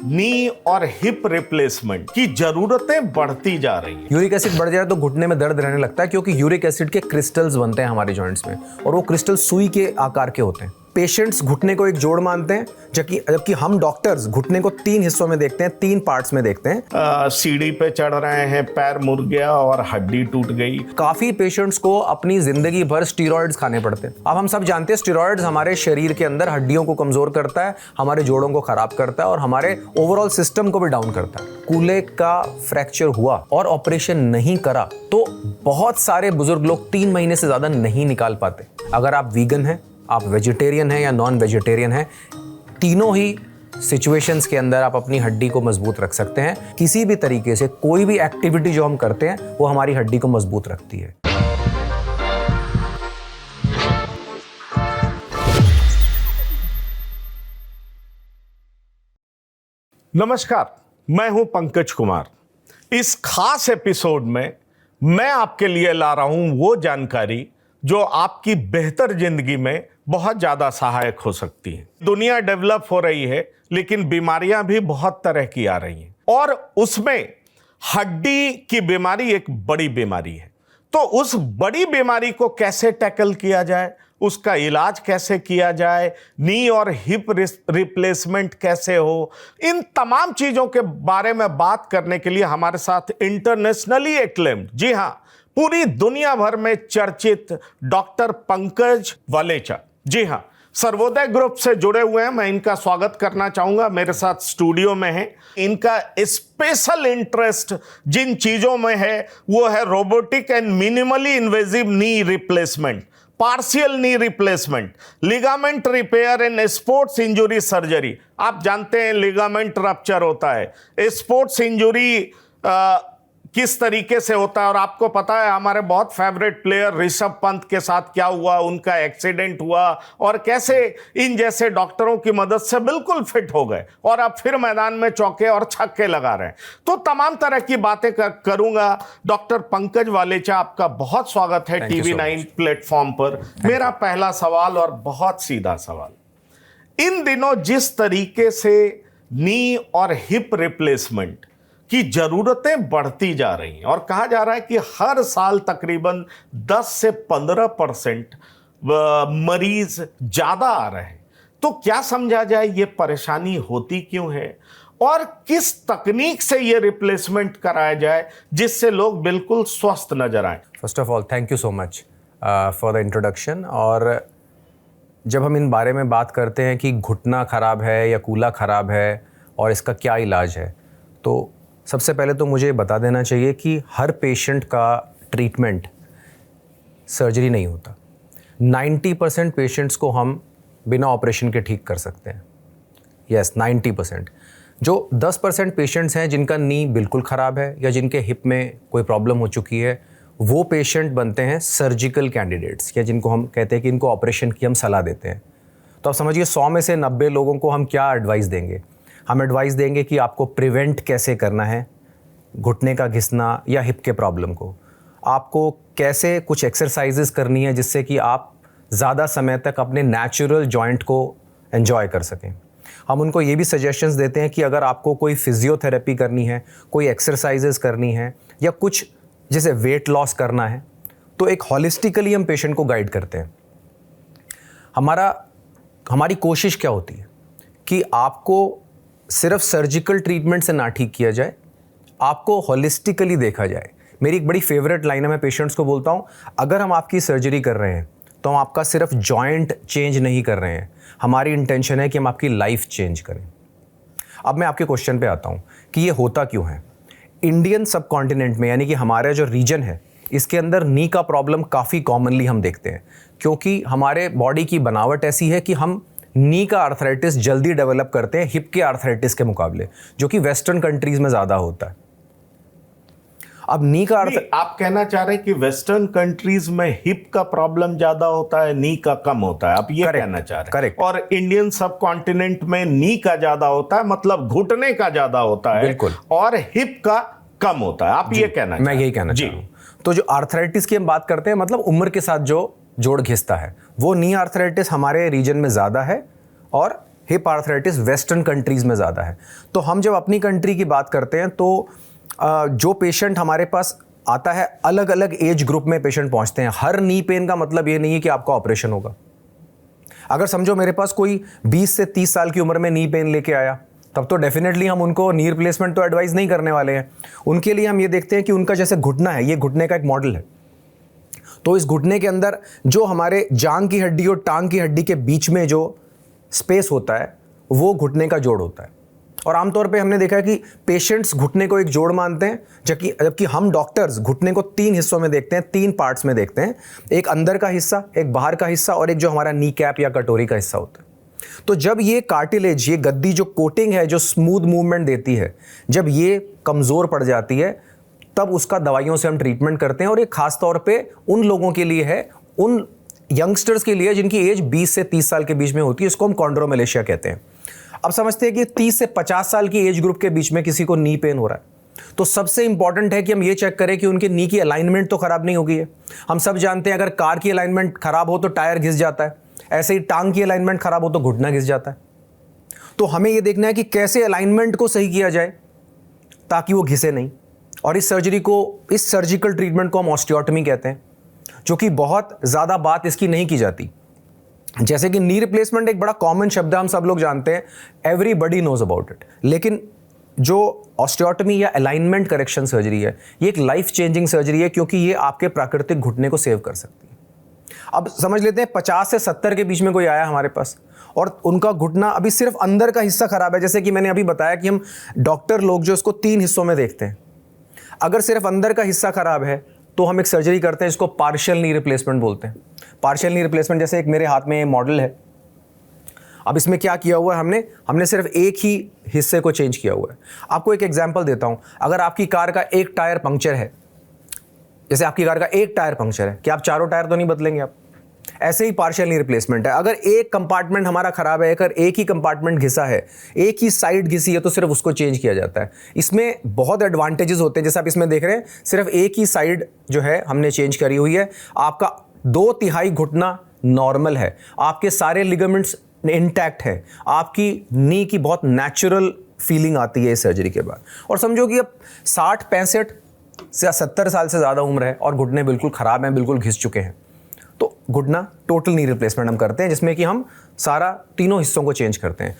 नी और hip replacement की जरूरतें बढ़ती जा रही हैं। यूरिक एसिड बढ़ जाए तो घुटने में दर्द रहने लगता है, क्योंकि यूरिक एसिड के क्रिस्टल्स बनते हैं हमारे जॉइंट्स में और वो क्रिस्टल सुई के आकार के होते हैं। पेशेंट्स घुटने को एक जोड़ मानते हैं, जबकि हम डॉक्टर्स घुटने को 3 हिस्सों में देखते हैं, 3 पार्ट्स में देखते हैं। सीढ़ी पे चढ़ रहे हैं, पैर मुड़ गया और हड्डी टूट गई। काफी पेशेंट्स को अपनी जिंदगी भर स्टेरॉइड्स खाने पड़ते हैं। अब हम सब जानते हैं स्टेरॉइड्स हमारे शरीर के अंदर हड्डियों को कमजोर करता है, हमारे जोड़ों को खराब करता है और हमारे ओवरऑल सिस्टम को भी डाउन करता है। कूल्हे का फ्रैक्चर हुआ और ऑपरेशन नहीं करा तो बहुत सारे बुजुर्ग लोग 3 महीने से ज्यादा नहीं निकाल पाते। अगर आप वीगन हैं, आप वेजिटेरियन हैं या नॉन वेजिटेरियन हैं, तीनों ही सिचुएशंस के अंदर आप अपनी हड्डी को मजबूत रख सकते हैं। किसी भी तरीके से कोई भी एक्टिविटी जो हम करते हैं वो हमारी हड्डी को मजबूत रखती है। नमस्कार, मैं हूं पंकज कुमार। इस खास एपिसोड में मैं आपके लिए ला रहा हूं वो जानकारी जो आपकी बेहतर जिंदगी में बहुत ज्यादा सहायक हो सकती है। दुनिया डेवलप हो रही है, लेकिन बीमारियां भी बहुत तरह की आ रही हैं और उसमें हड्डी की बीमारी एक बड़ी बीमारी है। तो उस बड़ी बीमारी को कैसे टैकल किया जाए, उसका इलाज कैसे किया जाए, नी और हिप रिप्लेसमेंट कैसे हो, इन तमाम चीजों के बारे में बात करने के लिए हमारे साथ इंटरनेशनली एक्लेम्ड, जी हां, पूरी दुनिया भर में चर्चित डॉक्टर पंकज वालेचा, जी हां, सर्वोदय ग्रुप से जुड़े हुए हैं। मैं इनका स्वागत करना चाहूंगा। मेरे साथ स्टूडियो में है। इनका स्पेशल इंटरेस्ट जिन चीजों में है वो है robotic and minimally invasive knee replacement, partial knee replacement, ligament repair and sports injury surgery. आप जानते हैं लिगामेंट रप्चर होता है, स्पोर्ट्स इंजुरी किस तरीके से होता है, और आपको पता है हमारे बहुत फेवरेट प्लेयर ऋषभ पंत के साथ क्या हुआ, उनका एक्सीडेंट हुआ और कैसे इन जैसे डॉक्टरों की मदद से बिल्कुल फिट हो गए और अब फिर मैदान में चौके और छक्के लगा रहे हैं। तो तमाम तरह की बातें करूंगा। डॉक्टर पंकज वालेचा, आपका बहुत स्वागत है TV9 प्लेटफॉर्म पर। मेरा पहला सवाल और बहुत सीधा सवाल, इन दिनों जिस तरीके से नी और हिप रिप्लेसमेंट की जरूरतें बढ़ती जा रही हैं और कहा जा रहा है कि हर साल तकरीबन 10 से 15% मरीज ज्यादा आ रहे हैं, तो क्या समझा जाए ये परेशानी होती क्यों है और किस तकनीक से ये रिप्लेसमेंट कराया जाए जिससे लोग बिल्कुल स्वस्थ नजर आए? First of all thank you so much for the introduction. और जब हम इन बारे में बात करते हैं कि घुटना खराब है या कूल्हा खराब है और इसका क्या इलाज है, तो सबसे पहले तो मुझे बता देना चाहिए कि हर पेशेंट का ट्रीटमेंट सर्जरी नहीं होता। 90% पेशेंट्स को हम बिना ऑपरेशन के ठीक कर सकते हैं। यस, 90%। जो 10% पेशेंट्स हैं जिनका नी बिल्कुल ख़राब है या जिनके हिप में कोई प्रॉब्लम हो चुकी है, वो पेशेंट बनते हैं सर्जिकल कैंडिडेट्स, या जिनको हम कहते हैं कि इनको ऑपरेशन की हम सलाह देते हैं। तो आप समझिए 100 में से 90 लोगों को हम क्या एडवाइस देंगे? हम एडवाइस देंगे कि आपको प्रिवेंट कैसे करना है घुटने का घिसना या हिप के प्रॉब्लम को, आपको कैसे कुछ एक्सरसाइजेस करनी है जिससे कि आप ज़्यादा समय तक अपने नेचुरल जॉइंट को एंजॉय कर सकें। हम उनको ये भी सजेशंस देते हैं कि अगर आपको कोई फिजियोथेरेपी करनी है, कोई एक्सरसाइजेस करनी है या कुछ जैसे वेट लॉस करना है, तो एक हॉलिस्टिकली हम पेशेंट को गाइड करते हैं। हमारी कोशिश क्या होती है कि आपको सिर्फ सर्जिकल ट्रीटमेंट से ना ठीक किया जाए, आपको हॉलिस्टिकली देखा जाए। मेरी एक बड़ी फेवरेट लाइन है, मैं पेशेंट्स को बोलता हूँ, अगर हम आपकी सर्जरी कर रहे हैं तो हम आपका सिर्फ जॉइंट चेंज नहीं कर रहे हैं, हमारी इंटेंशन है कि हम आपकी लाइफ चेंज करें। अब मैं आपके क्वेश्चन पे आता हूँ कि ये होता क्यों है। इंडियन सब कॉन्टिनेंट में, यानी कि हमारा जो रीजन है, इसके अंदर नी का प्रॉब्लम काफ़ी कॉमनली हम देखते हैं, क्योंकि हमारे बॉडी की बनावट ऐसी है कि हम नी का आर्थराइटिस जल्दी डेवलप करते हैं हिप के आर्थराइटिस के मुकाबले, जो कि वेस्टर्न कंट्रीज में ज़्यादा होता है। अब नी का आप कहना चाह रहे हैं कि वेस्टर्न कंट्रीज में हिप का प्रॉब्लम ज्यादा होता है, नी का कम होता है, आप ये कहना चाह रहे हैं? करेक्ट। और इंडियन सब कॉन्टिनेंट में नी का ज्यादा होता है, मतलब घुटने का ज्यादा होता है, बिल्कुल, और हिप का कम होता है, आप ये कहना? मैं यही कहना चाह रहा हूं। तो जो आर्थराइटिस की हम बात करते हैं, मतलब उम्र के साथ जो जोड़ घिसता है, वो नी आर्थराइटिस हमारे रीजन में ज्यादा है और हिप आर्थराइटिस वेस्टर्न कंट्रीज़ में ज़्यादा है। तो हम जब अपनी कंट्री की बात करते हैं तो जो पेशेंट हमारे पास आता है, अलग अलग एज ग्रुप में पेशेंट पहुंचते हैं। हर नी पेन का मतलब ये नहीं है कि आपका ऑपरेशन होगा। अगर समझो मेरे पास कोई 20 से 30 साल की उम्र में नी पेन लेके आया, तब तो डेफिनेटली हम उनको नी रिप्लेसमेंट तो एडवाइस नहीं करने वाले हैं। उनके लिए हम ये देखते हैं कि उनका जैसे घुटना है, ये घुटने का एक मॉडल है। तो इस घुटने के अंदर जो हमारे जांग की हड्डी और टांग की हड्डी के बीच में जो स्पेस होता है वो घुटने का जोड़ होता है। और आमतौर पे हमने देखा है कि पेशेंट्स घुटने को एक जोड़ मानते हैं, जबकि हम डॉक्टर्स घुटने को 3 हिस्सों में देखते हैं, 3 पार्ट्स में देखते हैं। एक अंदर का हिस्सा, एक बाहर का हिस्सा और एक जो हमारा नी कैप या कटोरी का हिस्सा होता है। तो जब ये कार्टिलेज, ये गद्दी जो कोटिंग है जो स्मूथ मूवमेंट देती है, जब ये कमज़ोर पड़ जाती है तब उसका दवाइयों से हम ट्रीटमेंट करते हैं। और ये खास तौर पे उन लोगों के लिए है, उन यंगस्टर्स के लिए जिनकी एज 20 से 30 साल के बीच में होती है। इसको हम कॉन्ड्रोमेलेशिया कहते हैं। अब समझते हैं कि 30 से 50 साल की एज ग्रुप के बीच में किसी को नी पेन हो रहा है, तो सबसे इंपॉर्टेंट है कि हम ये चेक करें कि उनके नी की अलाइनमेंट तो खराब नहीं हो गई है। हम सब जानते हैं अगर कार की अलाइनमेंट खराब हो तो टायर घिस जाता है, ऐसे ही टांग की अलाइनमेंट खराब हो तो घुटना घिस जाता है। तो हमें यह देखना है कि कैसे अलाइनमेंट को सही किया जाए ताकि वो घिसे नहीं। और इस सर्जिकल ट्रीटमेंट को हम ऑस्टियोटमी कहते हैं, जो कि बहुत ज़्यादा बात इसकी नहीं की जाती। जैसे कि नी रिप्लेसमेंट एक बड़ा कॉमन शब्द है, हम सब लोग जानते हैं, एवरीबडी नोज अबाउट इट। लेकिन जो ऑस्टियोटमी या अलाइनमेंट करेक्शन सर्जरी है, ये एक लाइफ चेंजिंग सर्जरी है, क्योंकि ये आपके प्राकृतिक घुटने को सेव कर सकती है। अब समझ लेते हैं 50 से 70 के बीच में कोई आया हमारे पास और उनका घुटना अभी सिर्फ अंदर का हिस्सा खराब है। जैसे कि मैंने अभी बताया कि हम डॉक्टर लोग जो इसको 3 हिस्सों में देखते हैं। अगर सिर्फ अंदर का हिस्सा खराब है तो हम एक सर्जरी करते हैं, इसको पार्शियल नी रिप्लेसमेंट बोलते हैं। पार्शियल नी रिप्लेसमेंट, जैसे एक मेरे हाथ में ये मॉडल है। अब इसमें क्या किया हुआ है, हमने सिर्फ एक ही हिस्से को चेंज किया हुआ है। आपको एक एग्जांपल देता हूं। अगर आपकी कार का एक टायर पंक्चर है, जैसे आपकी कार का एक टायर पंक्चर है, क्या आप चारों टायर तो नहीं बदलेंगे आप? ऐसे ही पार्शियल नी रिप्लेसमेंट है। अगर एक कंपार्टमेंट हमारा खराब है, अगर एक ही कंपार्टमेंट घिसा है, एक ही साइड घिसी है, तो सिर्फ उसको चेंज किया जाता है। इसमें बहुत एडवांटेजेस होते हैं। जैसे आप इसमें देख रहे हैं, सिर्फ एक ही साइड जो है हमने चेंज करी हुई है। आपका 2/3 घुटना नॉर्मल है, आपके सारे लिगामेंट्स इंटैक्ट है, आपकी नी की बहुत नेचुरल फीलिंग आती है इस सर्जरी के बाद। और समझो कि अब 60, 65 से 70 साल से ज़्यादा उम्र है और घुटने बिल्कुल ख़राब हैं, बिल्कुल घिस चुके हैं, तो घुटना टोटल नी रिप्लेसमेंट हम करते हैं, जिसमें कि हम सारा तीनों हिस्सों को चेंज करते हैं।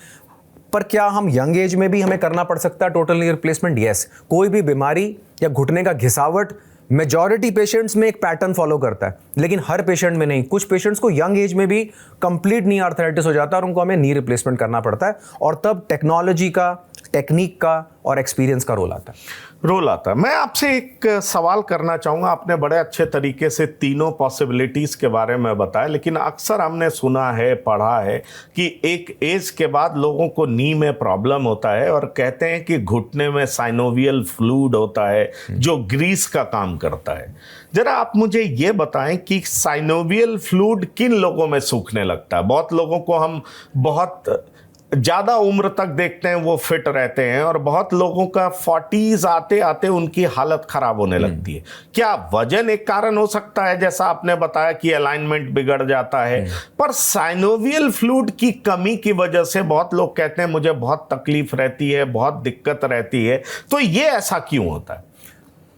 पर क्या हम यंग एज में भी हमें करना पड़ सकता है टोटल नी रिप्लेसमेंट? यस। कोई भी बीमारी या घुटने का घिसावट मेजॉरिटी पेशेंट्स में एक पैटर्न फॉलो करता है, लेकिन हर पेशेंट में नहीं। कुछ पेशेंट्स को यंग एज में भी कंप्लीट नी आर्थराइटिस हो जाता है और उनको हमें नी रिप्लेसमेंट करना पड़ता है। और तब टेक्नोलॉजी का, टेक्निक का और एक्सपीरियंस का रोल आता है। मैं आपसे एक सवाल करना चाहूँगा। आपने बड़े अच्छे तरीके से तीनों पॉसिबिलिटीज़ के बारे में बताया, लेकिन अक्सर हमने सुना है, पढ़ा है कि एक एज के बाद लोगों को नी में प्रॉब्लम होता है और कहते हैं कि घुटने में साइनोवियल फ्लूइड होता है जो ग्रीस का काम करता है। जरा आप मुझे ये बताएं कि साइनोवियल फ्लूइड किन लोगों में सूखने लगता है? बहुत लोगों को हम बहुत ज़्यादा उम्र तक देखते हैं वो फिट रहते हैं, और बहुत लोगों का 40s आते आते उनकी हालत खराब होने लगती है। क्या वजन एक कारण हो सकता है, जैसा आपने बताया कि अलाइनमेंट बिगड़ जाता है, पर साइनोवियल फ्लूइड की कमी की वजह से बहुत लोग कहते हैं मुझे बहुत तकलीफ रहती है, बहुत दिक्कत रहती है, तो ये ऐसा क्यों होता है?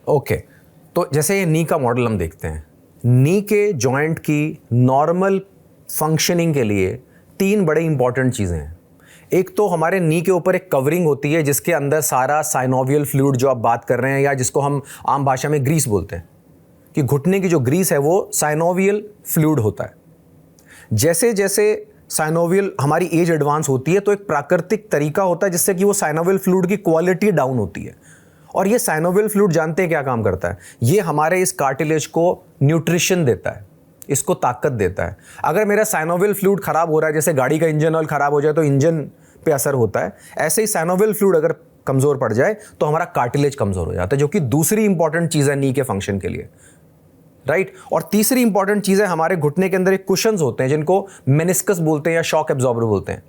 ओके, तो जैसे ये नी का मॉडल हम देखते हैं, नी के जॉइंट की नॉर्मल फंक्शनिंग के लिए 3 बड़े इंपॉर्टेंट चीज़ें हैं। एक तो हमारे नी के ऊपर एक कवरिंग होती है जिसके अंदर सारा साइनोवियल फ्लूइड जो आप बात कर रहे हैं, या जिसको हम आम भाषा में ग्रीस बोलते हैं, कि घुटने की जो ग्रीस है वो साइनोवियल फ्लूइड होता है। जैसे जैसे साइनोवियल हमारी एज एडवांस होती है तो एक प्राकृतिक तरीका होता है जिससे कि वो साइनोवियल फ्लूइड की क्वालिटी डाउन होती है। और ये साइनोवियल फ्लूइड जानते हैं क्या काम करता है? ये हमारे इस कार्टिलेज को न्यूट्रिशन देता है, इसको ताकत देता है। अगर मेरा साइनोवियल फ्लूइड खराब हो रहा है, जैसे गाड़ी का इंजन ऑयल खराब हो जाए तो इंजन पे असर होता है, ऐसे ही साइनोवियल फ्लूइड अगर कमज़ोर पड़ जाए तो हमारा कार्टिलेज कमज़ोर हो जाता है, जो कि दूसरी इंपॉर्टेंट चीज़ है नी के फंक्शन के लिए, राइट। और तीसरी इंपॉर्टेंट चीज़ है, हमारे घुटने के अंदर एक कुशन्स होते हैं जिनको मेनिस्कस बोलते हैं या शॉक एब्जॉर्बर बोलते हैं।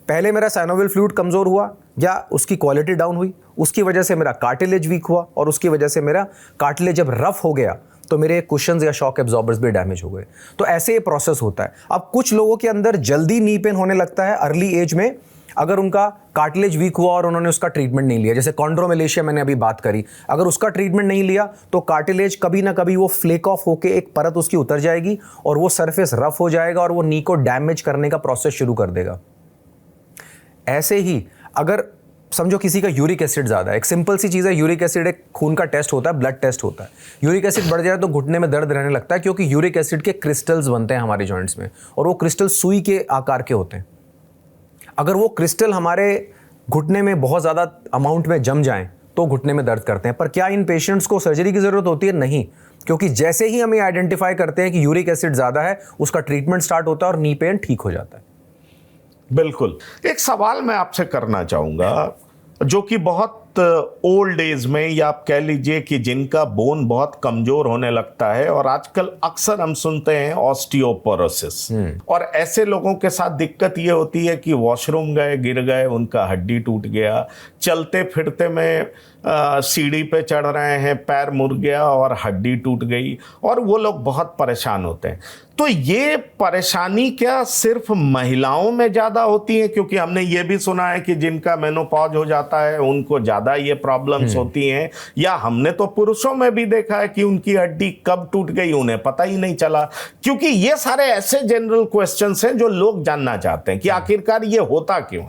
पहले मेरा साइनोवियल फ्लूइड कमज़ोर हुआ या उसकी क्वालिटी डाउन हुई, उसकी वजह से मेरा कार्टिलेज वीक हुआ, और उसकी वजह से मेरा कार्टिलेज जब रफ हो गया तो मेरे कुशन्स या शॉक एब्जॉर्बर्स भी डैमेज हो गए। तो ऐसे ये प्रोसेस होता है। अब कुछ लोगों के अंदर जल्दी नी पेन होने लगता है अर्ली एज में, अगर उनका कार्टिलेज वीक हुआ और उन्होंने उसका ट्रीटमेंट नहीं लिया। जैसे कॉन्ड्रोमेलेशिया मैंने अभी बात करी, अगर उसका ट्रीटमेंट नहीं लिया तो कार्टिलेज कभी ना कभी वो फ्लेक ऑफ होके एक परत उसकी उतर जाएगी और वो सरफेस रफ हो जाएगा और वो नी को डैमेज करने का प्रोसेस शुरू कर देगा। ऐसे ही अगर समझो किसी का यूरिक एसिड ज़्यादा है, एक सिंपल सी चीज़ है, यूरिक एसिड एक खून का टेस्ट होता है, ब्लड टेस्ट होता है। यूरिक एसिड बढ़ जाए तो घुटने में दर्द रहने लगता है, क्योंकि यूरिक एसिड के क्रिस्टल्स बनते हैं हमारे जॉइंट्स में और वो क्रिस्टल सुई के आकार के होते हैं। अगर वो क्रिस्टल हमारे घुटने में बहुत ज़्यादा अमाउंट में जम जाएं तो घुटने में दर्द करते हैं। पर क्या इन पेशेंट्स को सर्जरी की ज़रूरत होती है? नहीं, क्योंकि जैसे ही हमें आइडेंटिफाई करते हैं कि यूरिक एसिड ज़्यादा है, उसका ट्रीटमेंट स्टार्ट होता है और नी पेन ठीक हो जाता है। बिल्कुल। एक सवाल मैं आपसे करना चाहूँगा, जो कि बहुत ओल्ड एज में, या आप कह लीजिए कि जिनका बोन बहुत कमजोर होने लगता है, और आजकल अक्सर हम सुनते हैं ऑस्टियोपोरोसिस, और ऐसे लोगों के साथ दिक्कत ये होती है कि वॉशरूम गए, गिर गए, उनका हड्डी टूट गया, चलते फिरते में सीढ़ी पे चढ़ रहे हैं, पैर मुड़ गया और हड्डी टूट गई, और वो लोग बहुत परेशान होते हैं। तो ये परेशानी क्या सिर्फ महिलाओं में ज़्यादा होती है? क्योंकि हमने ये भी सुना है कि जिनका मेनोपॉज हो जाता है उनको ज़्यादा ये प्रॉब्लम्स होती हैं, या हमने तो पुरुषों में भी देखा है कि उनकी हड्डी कब टूट गई उन्हें पता ही नहीं चला। क्योंकि ये सारे ऐसे जनरल क्वेश्चंस हैं जो लोग जानना चाहते हैं कि आखिरकार ये होता क्यों।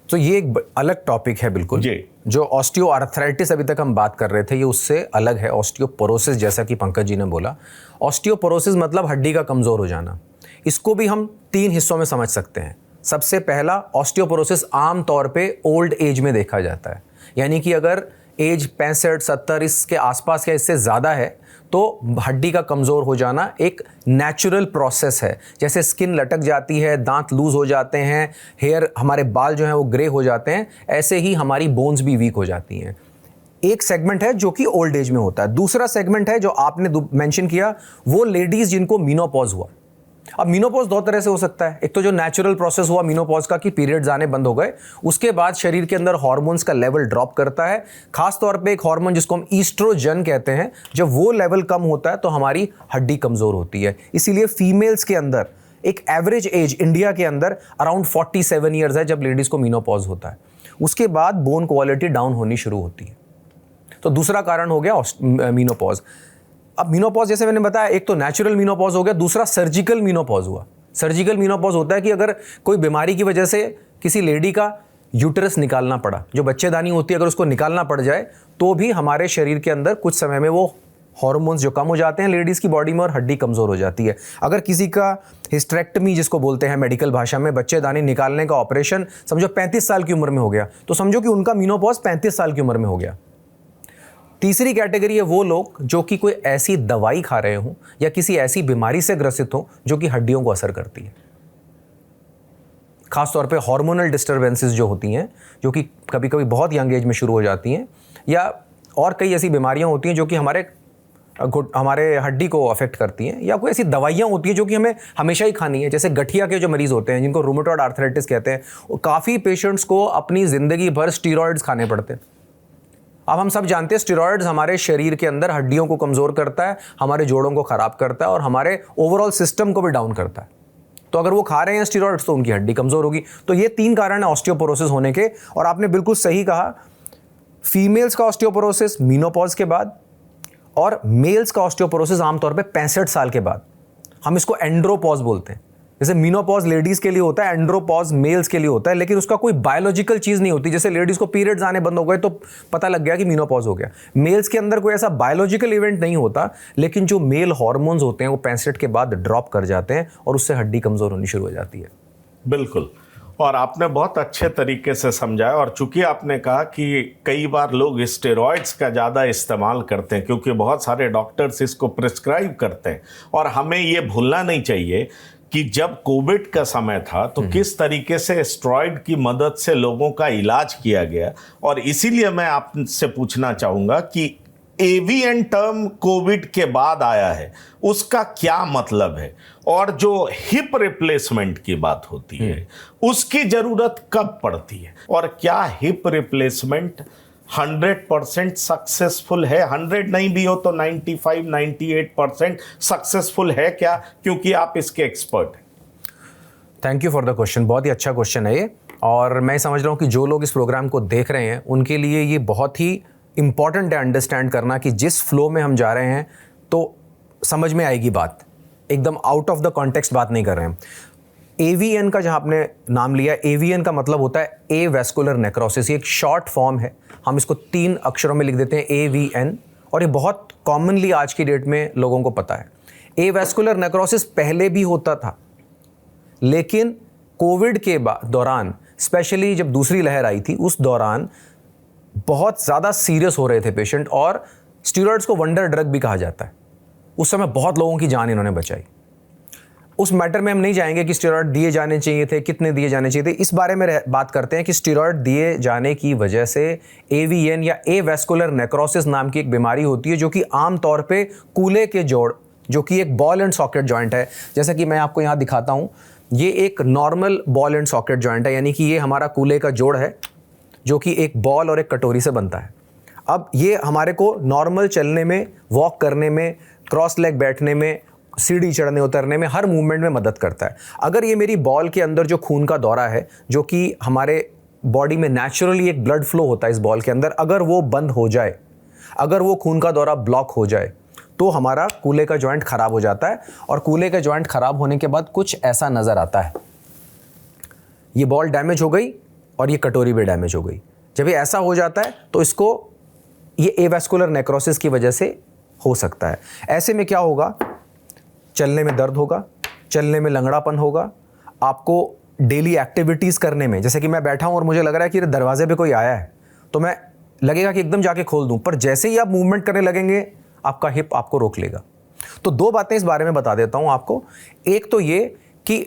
तो ये एक अलग टॉपिक है बिल्कुल जी। जो ऑस्टियोआर्थराइटिस अभी तक हम बात कर रहे थे, ये उससे अलग है। ऑस्टियोपोरोसिस, जैसा कि पंकज जी ने बोला, ऑस्टियोपोरोसिस मतलब हड्डी का कमज़ोर हो जाना। इसको भी हम 3 हिस्सों में समझ सकते हैं। सबसे पहला, ऑस्टियोपोरोसिस आम तौर पे ओल्ड एज में देखा जाता है, यानी कि अगर एज 65-70 इसके आसपास या इससे ज़्यादा है तो हड्डी का कमज़ोर हो जाना एक नेचुरल प्रोसेस है। जैसे स्किन लटक जाती है, दांत लूज हो जाते हैं, हेयर, हमारे बाल जो हैं वो ग्रे हो जाते हैं, ऐसे ही हमारी बोन्स भी वीक हो जाती हैं। एक सेगमेंट है जो कि ओल्ड एज में होता है। दूसरा सेगमेंट है जो आपने मेंशन किया, वो लेडीज़ जिनको मेनोपॉज हुआ। अब मेनोपॉज 2 तरह से हो सकता है। एक तो जो नेचुरल प्रोसेस हुआ मेनोपॉज का कि पीरियड्स आने बंद हो गए, उसके बाद शरीर के अंदर हार्मोन्स का लेवल ड्रॉप करता है। खास तौर पे एक हार्मोन जिसको हम ईस्ट्रोजन कहते हैं, जब वो लेवल कम होता है तो हमारी हड्डी कमज़ोर होती है। इसीलिए फीमेल्स के अंदर एक एवरेज एज इंडिया के अंदर अराउंड 47 ईयर्स है जब लेडीज़ को मेनोपॉज होता है। उसके बाद बोन क्वालिटी डाउन होनी शुरू होती है। तो दूसरा कारण हो गया मेनोपॉज। अब मेनोपॉज जैसे मैंने बताया, एक तो नेचुरल मेनोपॉज हो गया, दूसरा सर्जिकल मेनोपॉज हुआ। सर्जिकल मेनोपॉज होता है कि अगर कोई बीमारी की वजह से किसी लेडी का यूटरस निकालना पड़ा, जो बच्चेदानी होती है, अगर उसको निकालना पड़ जाए तो भी हमारे शरीर के अंदर कुछ समय में वो हार्मोन्स जो कम हो जाते हैं लेडीज़ की बॉडी में और हड्डी कमज़ोर हो जाती है। अगर किसी का हिस्टेरेक्टमी जिसको बोलते हैं मेडिकल भाषा में, बच्चेदानी निकालने का ऑपरेशन समझो 35 साल की उम्र में हो गया, तो समझो कि उनका मेनोपॉज 35 साल की उम्र में हो गया। तीसरी कैटेगरी है वो लोग जो कि कोई ऐसी दवाई खा रहे हों या किसी ऐसी बीमारी से ग्रसित हों जो कि हड्डियों को असर करती है। खास तौर पे हार्मोनल डिस्टर्बेंसेस जो होती हैं, जो कि कभी कभी बहुत यंग एज में शुरू हो जाती हैं, या और कई ऐसी बीमारियां होती हैं जो कि हमारे हड्डी को अफेक्ट करती हैं, या कोई ऐसी दवाइयां होती हैं जो कि हमें हमेशा ही खानी है। जैसे गठिया के जो मरीज होते हैं जिनको रूमेटॉइड आर्थराइटिस कहते हैं, काफ़ी पेशेंट्स को अपनी ज़िंदगी भर स्टीरॉयड्स खाने पड़ते हैं। अब हम सब जानते हैं स्टेरॉइड्स हमारे शरीर के अंदर हड्डियों को कमज़ोर करता है, हमारे जोड़ों को ख़राब करता है और हमारे ओवरऑल सिस्टम को भी डाउन करता है। तो अगर वो खा रहे हैं स्टेरॉइड्स तो उनकी हड्डी कमज़ोर होगी। तो ये 3 कारण है ऑस्टियोपोरोसिस होने के। और आपने बिल्कुल सही कहा, फीमेल्स का ऑस्टियोपोरोसिस मेनोपॉज के बाद और मेल्स का ऑस्टियोपोरोसिस आमतौर पे 65 साल के बाद। हम इसको एंड्रोपॉज बोलते हैं। जैसे मेनोपॉज लेडीज़ के लिए होता है, एंड्रोपॉज मेल्स के लिए होता है, लेकिन उसका कोई बायोलॉजिकल चीज़ नहीं होती। जैसे लेडीज़ को पीरियड्स आने बंद हो गए तो पता लग गया कि मेनोपॉज हो गया। मेल्स के अंदर कोई ऐसा बायोलॉजिकल इवेंट नहीं होता, लेकिन जो मेल हार्मोन्स होते हैं वो 65 के बाद ड्रॉप कर जाते हैं और उससे हड्डी कमज़ोर होनी शुरू हो जाती है। बिल्कुल, और आपने बहुत अच्छे तरीके से समझाया। और चूंकि आपने कहा कि कई बार लोग स्टेरॉइड्स का ज़्यादा इस्तेमाल करते हैं, क्योंकि बहुत सारे डॉक्टर्स इसको प्रिस्क्राइब करते हैं, और हमें ये भूलना नहीं चाहिए कि जब कोविड का समय था तो किस तरीके से स्टेरॉइड की मदद से लोगों का इलाज किया गया। और इसीलिए मैं आपसे पूछना चाहूँगा कि एवीएन टर्म कोविड के बाद आया है, उसका क्या मतलब है, और जो हिप रिप्लेसमेंट की बात होती है उसकी ज़रूरत कब पड़ती है, और क्या हिप रिप्लेसमेंट 100% सक्सेसफुल है? 100 नहीं भी हो तो 95 98% सक्सेसफुल है क्या? क्योंकि आप इसके एक्सपर्ट हैं। Thank you for the question, बहुत ही अच्छा क्वेश्चन है ये। और मैं समझ रहा हूँ कि जो लोग इस प्रोग्राम को देख रहे हैं उनके लिए ये बहुत ही इम्पॉर्टेंट है अंडरस्टैंड करना कि जिस फ्लो में हम जा रहे हैं तो समझ में आएगी बात, एकदम आउट ऑफ द कॉन्टेक्स्ट बात नहीं कर रहे हैं। AVN का जहाँ आपने नाम लिया, AVN का मतलब होता है ए वैस्कुलर नेक्रोसिस। ये एक शॉर्ट फॉर्म है, हम इसको 3 अक्षरों में लिख देते हैं AVN, और ये बहुत कॉमनली आज की डेट में लोगों को पता है। ए वैस्कुलर नेक्रोसिस पहले भी होता था, लेकिन कोविड के दौरान, स्पेशली जब दूसरी लहर आई थी, उस दौरान बहुत ज़्यादा सीरियस हो रहे थे पेशेंट, और स्टीरॉयड्स को वंडर ड्रग भी कहा जाता है। उस समय बहुत लोगों की जान इन्होंने बचाई। उस मैटर में हम नहीं जाएंगे कि स्टेरॉयड दिए जाने चाहिए थे, कितने दिए जाने चाहिए थे, इस बारे में बात करते हैं कि स्टेरॉयड दिए जाने की वजह से AVN या ए वैस्कुलर नेक्रोसिस नाम की एक बीमारी होती है, जो कि आम तौर पे कूल्हे के जोड़, जो कि एक बॉल एंड सॉकेट जॉइंट है, जैसा कि मैं आपको यहाँ दिखाता हूँ, ये एक normal ball and socket joint है, यानी कि ये हमारा कूल्हे का जोड़ है जो कि एक बॉल और एक कटोरी से बनता है। अब ये हमारे को नॉर्मल चलने में, वॉक करने में, क्रॉस लेग बैठने में, सीढ़ी चढ़ने उतरने में, हर मूवमेंट में मदद करता है। अगर ये मेरी बॉल के अंदर जो खून का दौरा है, जो कि हमारे बॉडी में नेचुरली एक ब्लड फ्लो होता है इस बॉल के अंदर, अगर वो बंद हो जाए, अगर वो खून का दौरा ब्लॉक हो जाए, तो हमारा कूल्हे का जॉइंट खराब हो जाता है। और कूल्हे का जॉइंट खराब होने के बाद कुछ ऐसा नज़र आता है, ये बॉल डैमेज हो गई और ये कटोरी भी डैमेज हो गई। जब ये ऐसा हो जाता है तो इसको, ये एवैस्कुलर नेक्रोसिस की वजह से हो सकता है। ऐसे में क्या होगा, चलने में दर्द होगा, चलने में लंगड़ापन होगा, आपको डेली एक्टिविटीज़ करने में, जैसे कि मैं बैठा हूँ और मुझे लग रहा है कि दरवाजे पे कोई आया है, तो मैं लगेगा कि एकदम जाके खोल दूँ, पर जैसे ही आप मूवमेंट करने लगेंगे आपका हिप आपको रोक लेगा। तो 2 बातें इस बारे में बता देता हूँ आपको। एक तो ये कि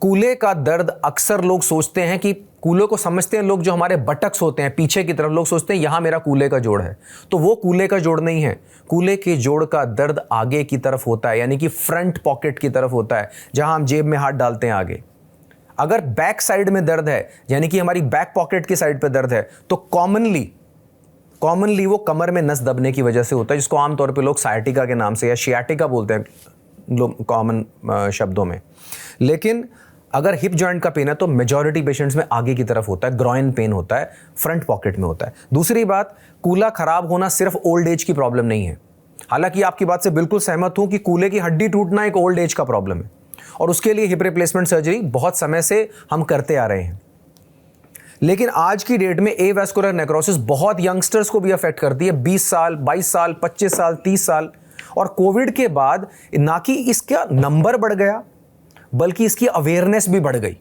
कूल्हे का दर्द, अक्सर लोग सोचते हैं कि कूल्हे को समझते हैं लोग, जो हमारे बटक्स होते हैं पीछे की तरफ, लोग सोचते हैं यहाँ मेरा कूल्हे का जोड़ है, तो वो कूल्हे का जोड़ नहीं है। कूल्हे के जोड़ का दर्द आगे की तरफ होता है, यानी कि फ्रंट पॉकेट की तरफ होता है, जहां हम जेब में हाथ डालते हैं आगे। अगर बैक साइड में दर्द है, यानी कि हमारी बैक पॉकेट की साइड पे दर्द है, तो कॉमनली वो कमर में नस दबने की वजह से होता है, जिसको आमतौर पे लोग साइटिका के नाम से या शियाटिका बोलते हैं लोग कॉमन शब्दों में। लेकिन अगर हिप जॉइंट का पेन है तो मेजॉरिटी पेशेंट्स में आगे की तरफ होता है, ग्रॉइन पेन होता है, फ्रंट पॉकेट में होता है। दूसरी बात, कूल्हा खराब होना सिर्फ ओल्ड एज की प्रॉब्लम नहीं है। हालांकि आपकी बात से बिल्कुल सहमत हूं कि कूल्हे की हड्डी टूटना एक ओल्ड एज का प्रॉब्लम है, और उसके लिए हिप रिप्लेसमेंट सर्जरी बहुत समय से हम करते आ रहे हैं। लेकिन आज की डेट में एवैस्कुलर नेक्रोसिस बहुत यंगस्टर्स को भी अफेक्ट करती है, 20 साल, 22 साल, 25 साल, 30 साल। और कोविड के बाद ना कि इसका नंबर बढ़ गया, बल्कि इसकी अवेयरनेस भी बढ़ गई।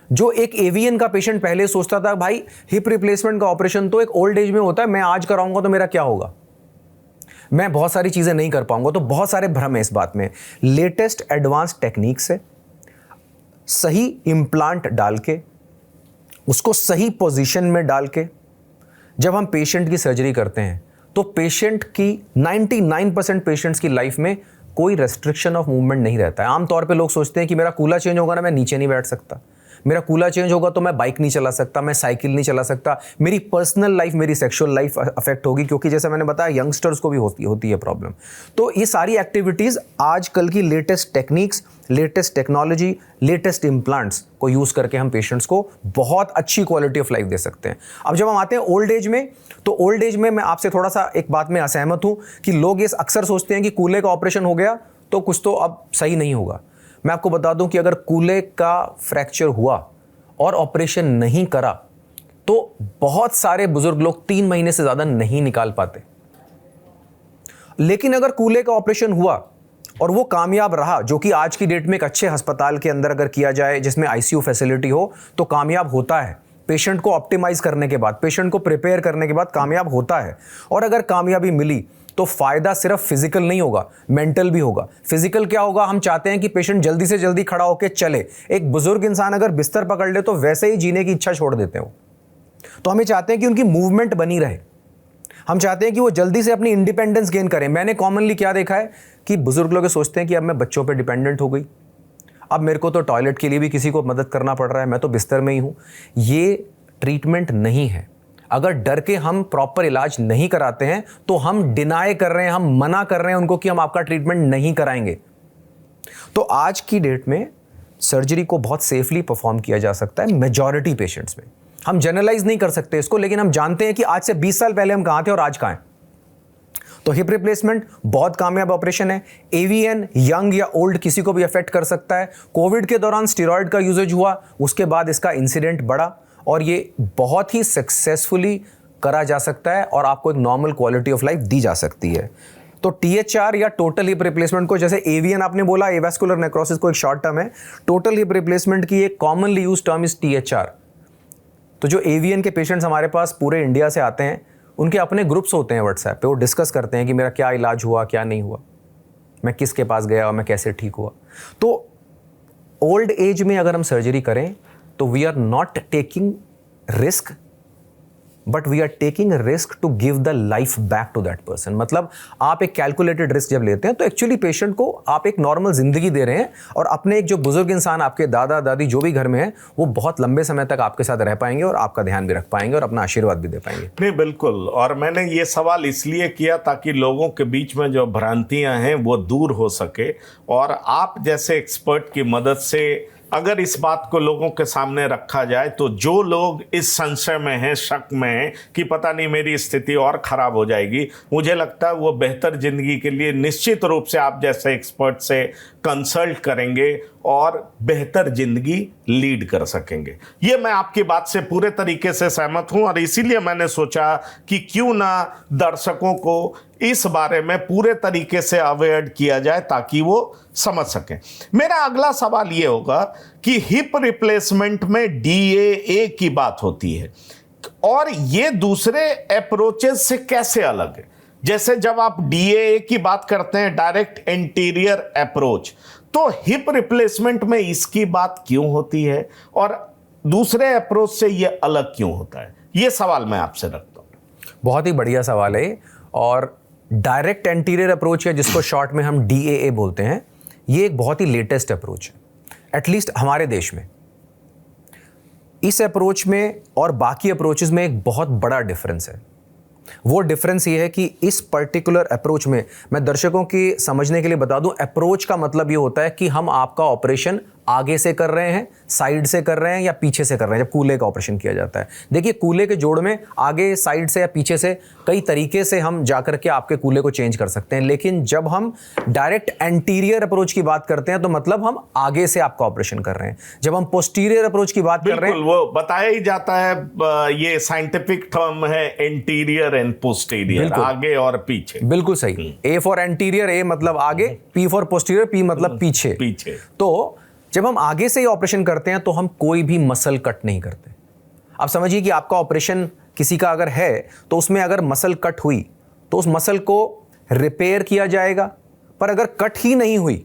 जो एक AVN का पेशेंट पहले सोचता था भाई हिप रिप्लेसमेंट का ऑपरेशन तो एक ओल्ड एज में होता है, मैं आज कराऊंगा तो मेरा क्या होगा, मैं बहुत सारी चीजें नहीं कर पाऊंगा, तो बहुत सारे भ्रम है इस बात में। लेटेस्ट एडवांस टेक्निक से सही इम्प्लांट डाल के, उसको सही पोजीशन में डाल के जब हम पेशेंट की सर्जरी करते हैं, तो पेशेंट की 99% पेशेंट्स की लाइफ में कोई रेस्ट्रिक्शन ऑफ मूवमेंट नहीं रहता है। आमतौर पे लोग सोचते हैं कि मेरा कूल्हा चेंज होगा ना, मैं नीचे नहीं बैठ सकता, मेरा कूल्हा चेंज होगा तो मैं बाइक नहीं चला सकता, मैं साइकिल नहीं चला सकता, मेरी पर्सनल लाइफ, मेरी सेक्सुअल लाइफ अफेक्ट होगी, क्योंकि जैसे मैंने बताया यंगस्टर्स को भी होती है प्रॉब्लम। तो ये सारी एक्टिविटीज़ आजकल की latest techniques, latest technology, latest implants को यूज़ करके हम पेशेंट्स को बहुत अच्छी क्वालिटी ऑफ लाइफ दे सकते हैं। अब जब हम आते हैं ओल्ड एज में, तो ओल्ड एज में मैं आपसे थोड़ा सा एक बात में असहमत हूँ कि लोग ये अक्सर सोचते हैं कि कूल्हे का ऑपरेशन हो गया तो कुछ तो अब सही नहीं होगा। मैं आपको बता दूं कि अगर कूल्हे का फ्रैक्चर हुआ और ऑपरेशन नहीं करा तो बहुत सारे बुजुर्ग लोग 3 महीने से ज़्यादा नहीं निकाल पाते। लेकिन अगर कूल्हे का ऑपरेशन हुआ और वो कामयाब रहा, जो कि आज की डेट में एक अच्छे अस्पताल के अंदर अगर किया जाए जिसमें ICU फैसिलिटी हो, तो कामयाब होता है। पेशेंट को ऑप्टिमाइज करने के बाद, पेशेंट को प्रिपेयर करने के बाद कामयाब होता है। और अगर कामयाबी मिली तो फायदा सिर्फ फिजिकल नहीं होगा, मेंटल भी होगा। फिजिकल क्या होगा, हम चाहते हैं कि पेशेंट जल्दी से जल्दी खड़ा होकर चले। एक बुजुर्ग इंसान अगर बिस्तर पकड़ ले तो वैसे ही जीने की इच्छा छोड़ देते हो। तो हमें चाहते हैं कि उनकी मूवमेंट बनी रहे, हम चाहते हैं कि वो जल्दी से अपनी इंडिपेंडेंस गेन करें। मैंने कॉमनली क्या देखा है कि बुजुर्ग लोग सोचते हैं कि अब मैं बच्चों पे डिपेंडेंट हो गई, अब मेरे को तो टॉयलेट के लिए भी किसी को मदद करना पड़ रहा है, मैं तो बिस्तर में ही हूँ। ये ट्रीटमेंट नहीं है। अगर डर के हम प्रॉपर इलाज नहीं कराते हैं तो हम डिनाई कर रहे हैं, हम मना कर रहे हैं उनको कि हम आपका ट्रीटमेंट नहीं कराएंगे। तो आज की डेट में सर्जरी को बहुत सेफली परफॉर्म किया जा सकता है मेजॉरिटी पेशेंट्स में। हम जनरलाइज नहीं कर सकते इसको, लेकिन हम जानते हैं कि आज से 20 साल पहले हम कहां थे और आज कहां हैं। तो हिप रिप्लेसमेंट बहुत कामयाब ऑपरेशन है। एवीएन यंग या ओल्ड किसी को भी अफेक्ट कर सकता है। कोविड के दौरान स्टेरॉइड का यूजेज हुआ, उसके बाद इसका इंसिडेंट बढ़ा और ये बहुत ही सक्सेसफुली करा जा सकता है और आपको एक नॉर्मल क्वालिटी ऑफ लाइफ दी जा सकती है। तो THR या टोटल हिप रिप्लेसमेंट को, जैसे एवीएन आपने बोला, एवास्कुलर नेक्रोसिस को एक शॉर्ट टर्म है, टोटल हिप रिप्लेसमेंट की एक commonly use term is THR। तो जो एवीएन के पेशेंट्स हमारे पास पूरे इंडिया से आते हैं, उनके अपने ग्रुप्स होते हैं व्हाट्सएप पे, वो डिस्कस करते हैं कि मेरा क्या इलाज हुआ, क्या नहीं हुआ, मैं किसके पास गया और मैं कैसे ठीक हुआ। तो ओल्ड एज में अगर हम सर्जरी करें तो we are not taking risk, but we are taking risk to give the life back to that person. मतलब आप एक कैलकुलेटेड रिस्क जब लेते हैं तो एक्चुअली पेशेंट को आप एक नॉर्मल जिंदगी दे रहे हैं और अपने एक जो बुजुर्ग इंसान, आपके दादा दादी जो भी घर में है, वो बहुत लंबे समय तक आपके साथ रह पाएंगे और आपका ध्यान भी रख पाएंगे और अपना आशीर्वाद भी दे पाएंगे। नहीं, बिल्कुल। और मैंने ये सवाल इसलिए किया ताकि लोगों के बीच में जो भ्रांतियां हैं वो दूर हो सके, और आप जैसे एक्सपर्ट की मदद से अगर इस बात को लोगों के सामने रखा जाए तो जो लोग इस संशय में हैं, शक में हैं कि पता नहीं मेरी स्थिति और ख़राब हो जाएगी, मुझे लगता है वो बेहतर ज़िंदगी के लिए निश्चित रूप से आप जैसे एक्सपर्ट से कंसल्ट करेंगे और बेहतर ज़िंदगी लीड कर सकेंगे। ये मैं आपकी बात से पूरे तरीके से सहमत हूँ और इसीलिए मैंने सोचा कि क्यों ना दर्शकों को इस बारे में पूरे तरीके से अवेयर किया जाए ताकि वो समझ सकें। मेरा अगला सवाल ये होगा कि हिप रिप्लेसमेंट में DAA की बात होती है और ये दूसरे अप्रोचेस से कैसे अलग है? जैसे जब आप DAA की बात करते हैं, डायरेक्ट एंटीरियर अप्रोच, तो हिप रिप्लेसमेंट में इसकी बात क्यों होती है और दूसरे अप्रोच से ये अलग क्यों होता है? ये सवाल मैं आपसे रखता हूं। बहुत ही बढ़िया सवाल है। और डायरेक्ट एंटीरियर अप्रोच है, जिसको शॉर्ट में हम DAA बोलते हैं, ये एक बहुत ही लेटेस्ट अप्रोच है, एटलीस्ट हमारे देश में। इस अप्रोच में और बाकी अप्रोचेस में एक बहुत बड़ा डिफरेंस है। वो डिफरेंस ये है कि इस पर्टिकुलर अप्रोच में, मैं दर्शकों की समझने के लिए बता दूं, अप्रोच का मतलब ये होता है कि हम आपका ऑपरेशन आगे से कर रहे हैं, साइड से कर रहे हैं या पीछे से कर रहे हैं। जब कूल्हे का ऑपरेशन किया जाता है, देखिए कूल्हे के जोड़ में आगे, साइड से या पीछे से कई तरीके से हम जाकर के आपके कूल्हे को चेंज कर सकते हैं। लेकिन जब हम डायरेक्ट एंटीरियर अप्रोच की बात करते हैं तो मतलब हम आगे से आपका ऑपरेशन कर रहे हैं। जब हम पोस्टीरियर अप्रोच की बात कर रहे हैं, वो बताया ही जाता है, ये साइंटिफिक टर्म है एंटीरियर एंड पोस्टीरियर, आगे और पीछे। बिल्कुल सही। A फॉर एंटीरियर, A मतलब आगे, P फॉर पोस्टीरियर, P मतलब पीछे। तो जब हम आगे से ही ऑपरेशन करते हैं तो हम कोई भी मसल कट नहीं करते। आप समझिए कि आपका ऑपरेशन किसी का अगर है तो उसमें अगर मसल कट हुई तो उस मसल को रिपेयर किया जाएगा, पर अगर कट ही नहीं हुई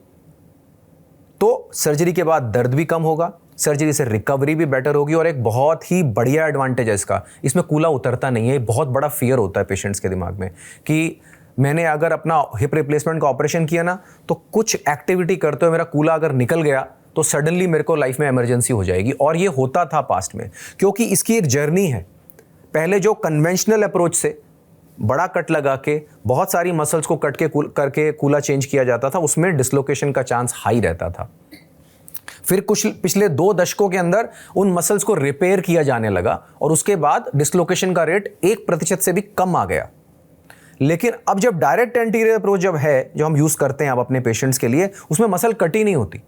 तो सर्जरी के बाद दर्द भी कम होगा, सर्जरी से रिकवरी भी बेटर होगी। और एक बहुत ही बढ़िया एडवांटेज है इसका, इसमें कूला उतरता नहीं है। बहुत बड़ा फियर होता है पेशेंट्स के दिमाग में कि मैंने अगर अपना हिप रिप्लेसमेंट का ऑपरेशन किया ना, तो कुछ एक्टिविटी करते हुए मेरा कूला अगर निकल गया तो सडनली मेरे को लाइफ में इमरजेंसी हो जाएगी। और ये होता था पास्ट में, क्योंकि इसकी एक जर्नी है। पहले जो कन्वेंशनल अप्रोच से बड़ा कट लगा के बहुत सारी मसल्स को कट के करके कूला चेंज किया जाता था, उसमें डिसलोकेशन का चांस हाई रहता था। फिर कुछ पिछले 2 दशकों के अंदर उन मसल्स को रिपेयर किया जाने लगा और उसके बाद डिसलोकेशन का रेट 1% से भी कम आ गया। लेकिन अब जब डायरेक्ट एंटीरियर अप्रोच जब है, जो हम यूज करते हैं अब अपने पेशेंट्स के लिए, उसमें मसल कट ही नहीं होती।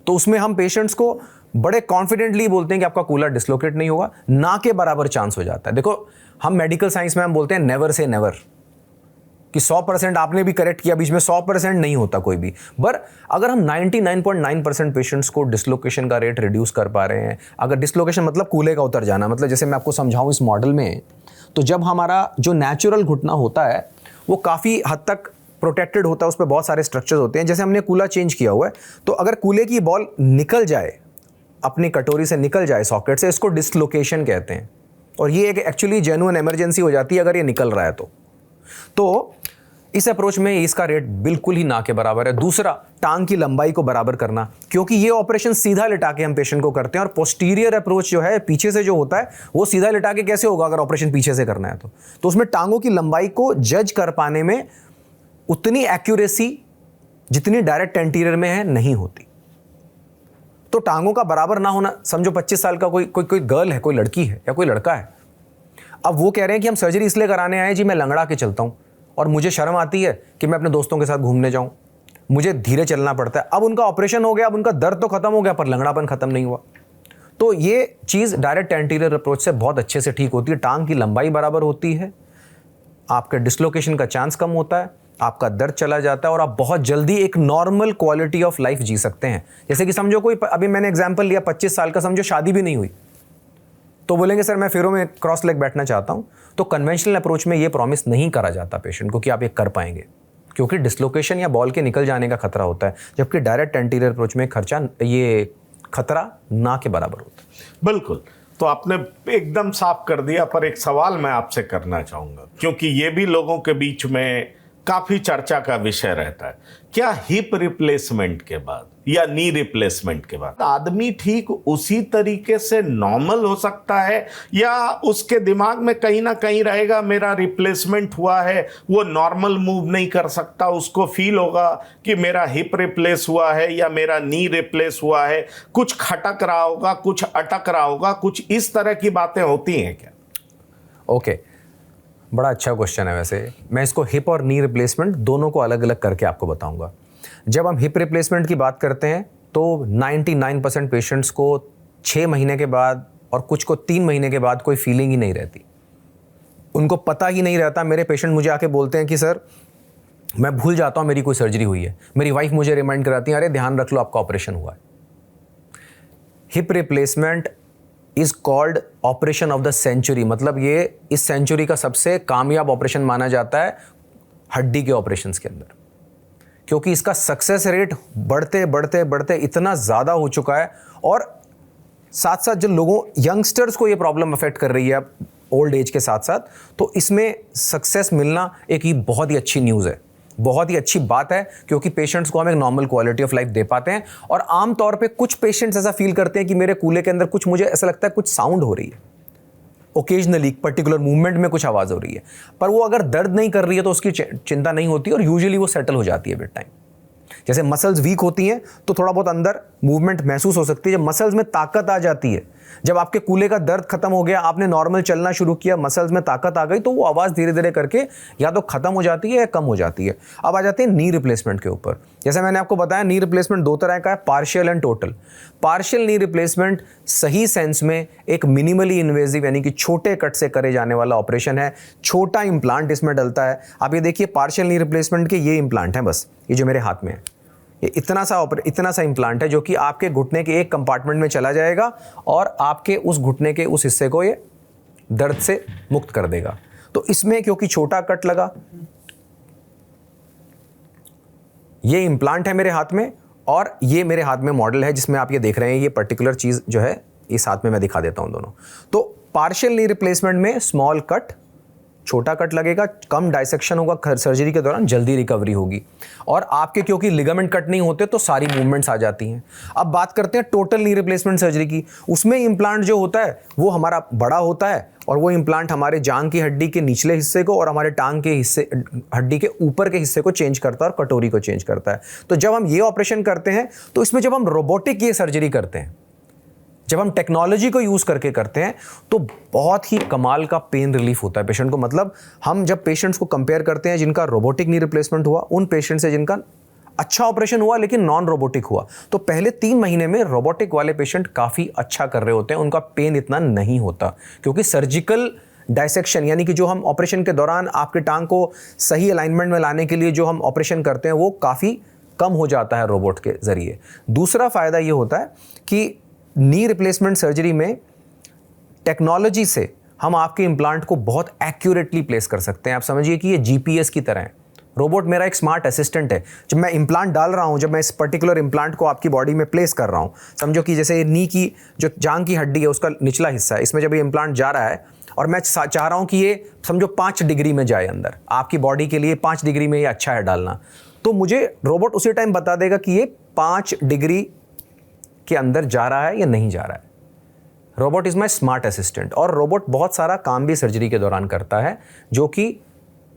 तो उसमें हम पेशेंट्स को बड़े कॉन्फिडेंटली बोलते हैं कि आपका कूला डिसलोकेट नहीं होगा, ना के बराबर चांस हो जाता है। देखो, हम मेडिकल साइंस में हम बोलते हैं नेवर से नेवर, कि 100% आपने भी करेक्ट किया, बीच में 100% नहीं होता कोई भी। पर अगर हम 99.9% पेशेंट्स को डिसलोकेशन का रेट रिड्यूस कर पा रहे हैं, अगर डिसलोकेशन मतलब कूल्हे का उतर जाना, मतलब जैसे मैं आपको समझाऊं इस मॉडल में, तो जब हमारा जो नेचुरल घुटना होता है वो काफ़ी हद तक प्रोटेक्टेड होता है, उस पर बहुत सारे स्ट्रक्चर्स होते हैं। जैसे हमने कूला चेंज किया हुआ है, तो अगर कूल्हे की बॉल निकल जाए, अपनी कटोरी से निकल जाए सॉकेट से, इसको डिसलोकेशन कहते हैं। और ये एक एक्चुअली जेन्युइन इमरजेंसी हो जाती है अगर ये निकल रहा है तो इस अप्रोच में इसका रेट बिल्कुल ही ना के बराबर है। दूसरा, टांग की लंबाई को बराबर करना, क्योंकि ये ऑपरेशन सीधा लिटा के हम पेशेंट को करते हैं और पोस्टीरियर अप्रोच जो है पीछे से जो होता है वो सीधा लिटा के कैसे होगा अगर ऑपरेशन पीछे से करना है तो उसमें टांगों की लंबाई को जज कर पाने में उतनी एक्यूरेसी जितनी डायरेक्ट एंटीरियर में है नहीं होती। तो टांगों का बराबर ना होना, समझो 25 साल का कोई गर्ल है, कोई लड़की है या कोई लड़का है, अब वो कह रहे हैं कि हम सर्जरी इसलिए कराने आए जी मैं लंगड़ा के चलता हूँ और मुझे शर्म आती है कि मैं अपने दोस्तों के साथ घूमने जाऊं, मुझे धीरे चलना पड़ता है। अब उनका ऑपरेशन हो गया, अब उनका दर्द तो खत्म हो गया पर लंगड़ापन खत्म नहीं हुआ। तो ये चीज़ डायरेक्ट एंटीरियर अप्रोच से बहुत अच्छे से ठीक होती है। टांग की लंबाई बराबर होती है, आपके डिसलोकेशन का चांस कम होता है, आपका दर्द चला जाता है और आप बहुत जल्दी एक नॉर्मल क्वालिटी ऑफ लाइफ जी सकते हैं। जैसे कि समझो कोई, अभी मैंने एग्जाम्पल लिया 25 साल का, समझो शादी भी नहीं हुई, तो बोलेंगे सर मैं फेरों में क्रॉस लेग बैठना चाहता हूं। तो कन्वेंशनल अप्रोच में ये प्रॉमिस नहीं करा जाता पेशेंट को कि आप ये कर पाएंगे, क्योंकि डिसलोकेशन या बॉल के निकल जाने का खतरा होता है, जबकि डायरेक्ट एंटीरियर अप्रोच में ये खतरा ना के बराबर होता है। बिल्कुल। तो आपने एकदम साफ कर दिया, पर एक सवाल मैं आपसे करना चाहूंगा, क्योंकि ये भी लोगों के बीच में काफी चर्चा का विषय रहता है। क्या हिप रिप्लेसमेंट के बाद या नी रिप्लेसमेंट के बाद आदमी ठीक उसी तरीके से नॉर्मल हो सकता है, या उसके दिमाग में कहीं ना कहीं रहेगा मेरा रिप्लेसमेंट हुआ है, वो नॉर्मल मूव नहीं कर सकता, उसको फील होगा कि मेरा हिप रिप्लेस हुआ है या मेरा नी रिप्लेस हुआ है, कुछ खटक रहा होगा, कुछ अटक रहा होगा, कुछ इस तरह की बातें होती हैं क्या? ओके, बड़ा अच्छा क्वेश्चन है। वैसे मैं इसको हिप और नी रिप्लेसमेंट दोनों को अलग अलग करके आपको बताऊंगा। जब हम हिप रिप्लेसमेंट की बात करते हैं तो 99% पेशेंट्स को 6 महीने के बाद और कुछ को 3 महीने के बाद कोई फीलिंग ही नहीं रहती, उनको पता ही नहीं रहता। मेरे पेशेंट मुझे आके बोलते हैं कि सर मैं भूल जाता हूँ मेरी कोई सर्जरी हुई है, मेरी वाइफ मुझे रिमाइंड कराती है अरे ध्यान रख लो आपका ऑपरेशन हुआ है। Hip replacement is called operation of the century, मतलब ये इस सेंचुरी का सबसे कामयाब ऑपरेशन माना जाता है हड्डी के ऑपरेशंस के अंदर, क्योंकि इसका सक्सेस रेट बढ़ते बढ़ते बढ़ते इतना ज़्यादा हो चुका है। और साथ साथ जो लोगों यंगस्टर्स को ये प्रॉब्लम अफेक्ट कर रही है ओल्ड एज के साथ साथ, तो इसमें सक्सेस मिलना एक ही बहुत ही अच्छी न्यूज़ है, बहुत ही अच्छी बात है, क्योंकि पेशेंट्स को हम एक नॉर्मल क्वालिटी ऑफ लाइफ दे पाते हैं। और आमतौर पे कुछ पेशेंट्स ऐसा फील करते हैं कि मेरे कूल्हे के अंदर कुछ, मुझे ऐसा लगता है कुछ साउंड हो रही है, ओकेजनली पर्टिकुलर मूवमेंट में कुछ आवाज़ हो रही है, पर वो अगर दर्द नहीं कर रही है तो उसकी चिंता नहीं होती और यूजुअली वो सेटल हो जाती है विद टाइम। जैसे मसल्स वीक होती हैं तो थोड़ा बहुत अंदर मूवमेंट महसूस हो सकती है, जब मसल्स में ताकत आ जाती है, जब आपके कूल्हे का दर्द खत्म हो गया, आपने नॉर्मल चलना शुरू किया, मसल्स में ताकत आ गई, तो वो आवाज़ धीरे धीरे करके या तो खत्म हो जाती है या कम हो जाती है। अब आ जाते हैं नी रिप्लेसमेंट के ऊपर। जैसे मैंने आपको बताया नी रिप्लेसमेंट 2 तरह का है, partial and total. Partial knee replacement सही सेंस में एक मिनिमली इन्वेजिव यानी कि छोटे कट से करे जाने वाला ऑपरेशन है, छोटा इम्प्लांट इसमें डलता है। आप ये देखिए पार्शियल नी रिप्लेसमेंट के ये इम्प्लांट हैं, बस ये जो मेरे हाथ में है, ये इतना सा इम्प्लांट है जो कि आपके घुटने के एक कंपार्टमेंट में चला जाएगा और आपके उस घुटने के उस हिस्से को ये दर्द से मुक्त कर देगा। तो इसमें क्योंकि छोटा कट लगा, ये इम्प्लांट है मेरे हाथ में और ये मेरे हाथ में मॉडल है जिसमें आप ये देख रहे हैं, ये पर्टिकुलर चीज़ जो है इस हाथ में मैं दिखा देता हूं दोनों। तो पार्शियल नी रिप्लेसमेंट में स्मॉल कट, छोटा कट लगेगा, कम डाइसेक्शन होगा, सर्जरी के दौरान जल्दी रिकवरी होगी। और आपके क्योंकि लिगामेंट कट नहीं होते तो सारी मूवमेंट्स आ जाती हैं। अब बात करते हैं टोटल नी रिप्लेसमेंट सर्जरी की। उसमें इम्प्लांट जो होता है वो हमारा बड़ा होता है और वो इम्प्लांट हमारे जांघ की हड्डी के निचले हिस्से को और हमारे टांग के हिस्से, हड्डी के ऊपर के हिस्से को चेंज करता है और कटोरी को चेंज करता है। तो जब हम ये ऑपरेशन करते हैं तो इसमें जब हम रोबोटिक ये सर्जरी करते हैं, जब हम टेक्नोलॉजी को यूज़ करके करते हैं तो बहुत ही कमाल का पेन रिलीफ होता है पेशेंट को। मतलब हम जब पेशेंट्स को कंपेयर करते हैं जिनका रोबोटिक नी रिप्लेसमेंट हुआ उन पेशेंट से जिनका अच्छा ऑपरेशन हुआ लेकिन नॉन रोबोटिक हुआ, तो पहले 3 महीने में रोबोटिक वाले पेशेंट काफ़ी अच्छा कर रहे होते हैं, उनका पेन इतना नहीं होता, क्योंकि सर्जिकल डाइसेक्शन यानी कि जो हम ऑपरेशन के दौरान आपके टांग को सही अलाइनमेंट में लाने के लिए जो हम ऑपरेशन करते हैं वो काफ़ी कम हो जाता है रोबोट के ज़रिए। दूसरा फ़ायदा ये होता है कि नी रिप्लेसमेंट सर्जरी में टेक्नोलॉजी से हम आपके इम्प्लांट को बहुत एक्यूरेटली प्लेस कर सकते हैं। आप समझिए कि ये जीपीएस की तरह है। रोबोट मेरा एक स्मार्ट असिस्टेंट है। जब मैं इम्प्लांट डाल रहा हूँ, जब मैं इस पर्टिकुलर इम्प्लांट को आपकी बॉडी में प्लेस कर रहा हूँ, समझो कि जैसे ये नी की जो जांघ की हड्डी है उसका निचला हिस्सा है, इसमें जब ये इम्प्लांट जा रहा है, और मैं चाह रहा हूं कि ये समझो 5 डिग्री में जाए अंदर, आपकी बॉडी के लिए 5 डिग्री में ये अच्छा है डालना, तो मुझे रोबोट उसी टाइम बता देगा कि ये 5 डिग्री के अंदर जा रहा है या नहीं जा रहा है। Robot is my smart assistant. और रोबोट बहुत सारा काम भी सर्जरी के दौरान करता है, जो कि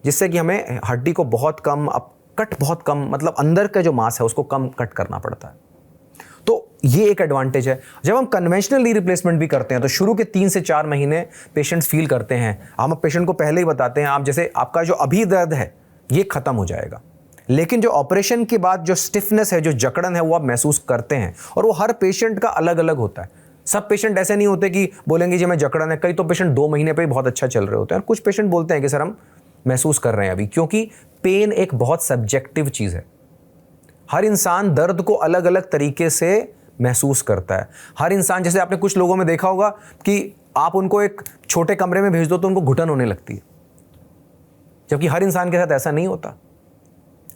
जिससे कि हमें हड्डी को बहुत कम, कट बहुत कम, मतलब अंदर का जो मांस है उसको कम कट करना पड़ता है। तो ये एक एडवांटेज है। जब हम कन्वेंशनल नी रिप्लेसमेंट भी करते हैं तो शुरू के 3 से 4 महीने पेशेंट्स फील करते हैं, हम पेशेंट को पहले ही बताते हैं, आप जैसे आपका जो अभी दर्द है ये खत्म हो जाएगा, लेकिन जो ऑपरेशन के बाद जो स्टिफनेस है, जो जकड़न है, वो आप महसूस करते हैं। और वो हर पेशेंट का अलग अलग होता है। सब पेशेंट ऐसे नहीं होते कि बोलेंगे जी मैं जकड़न है। कई तो पेशेंट 2 महीने पे ही बहुत अच्छा चल रहे होते हैं, और कुछ पेशेंट बोलते हैं कि सर हम महसूस कर रहे हैं अभी, क्योंकि पेन एक बहुत सब्जेक्टिव चीज़ है। हर इंसान दर्द को अलग अलग तरीके से महसूस करता है। हर इंसान, जैसे आपने कुछ लोगों में देखा होगा कि आप उनको एक छोटे कमरे में भेज दो तो उनको घुटन होने लगती है, जबकि हर इंसान के साथ ऐसा नहीं होता।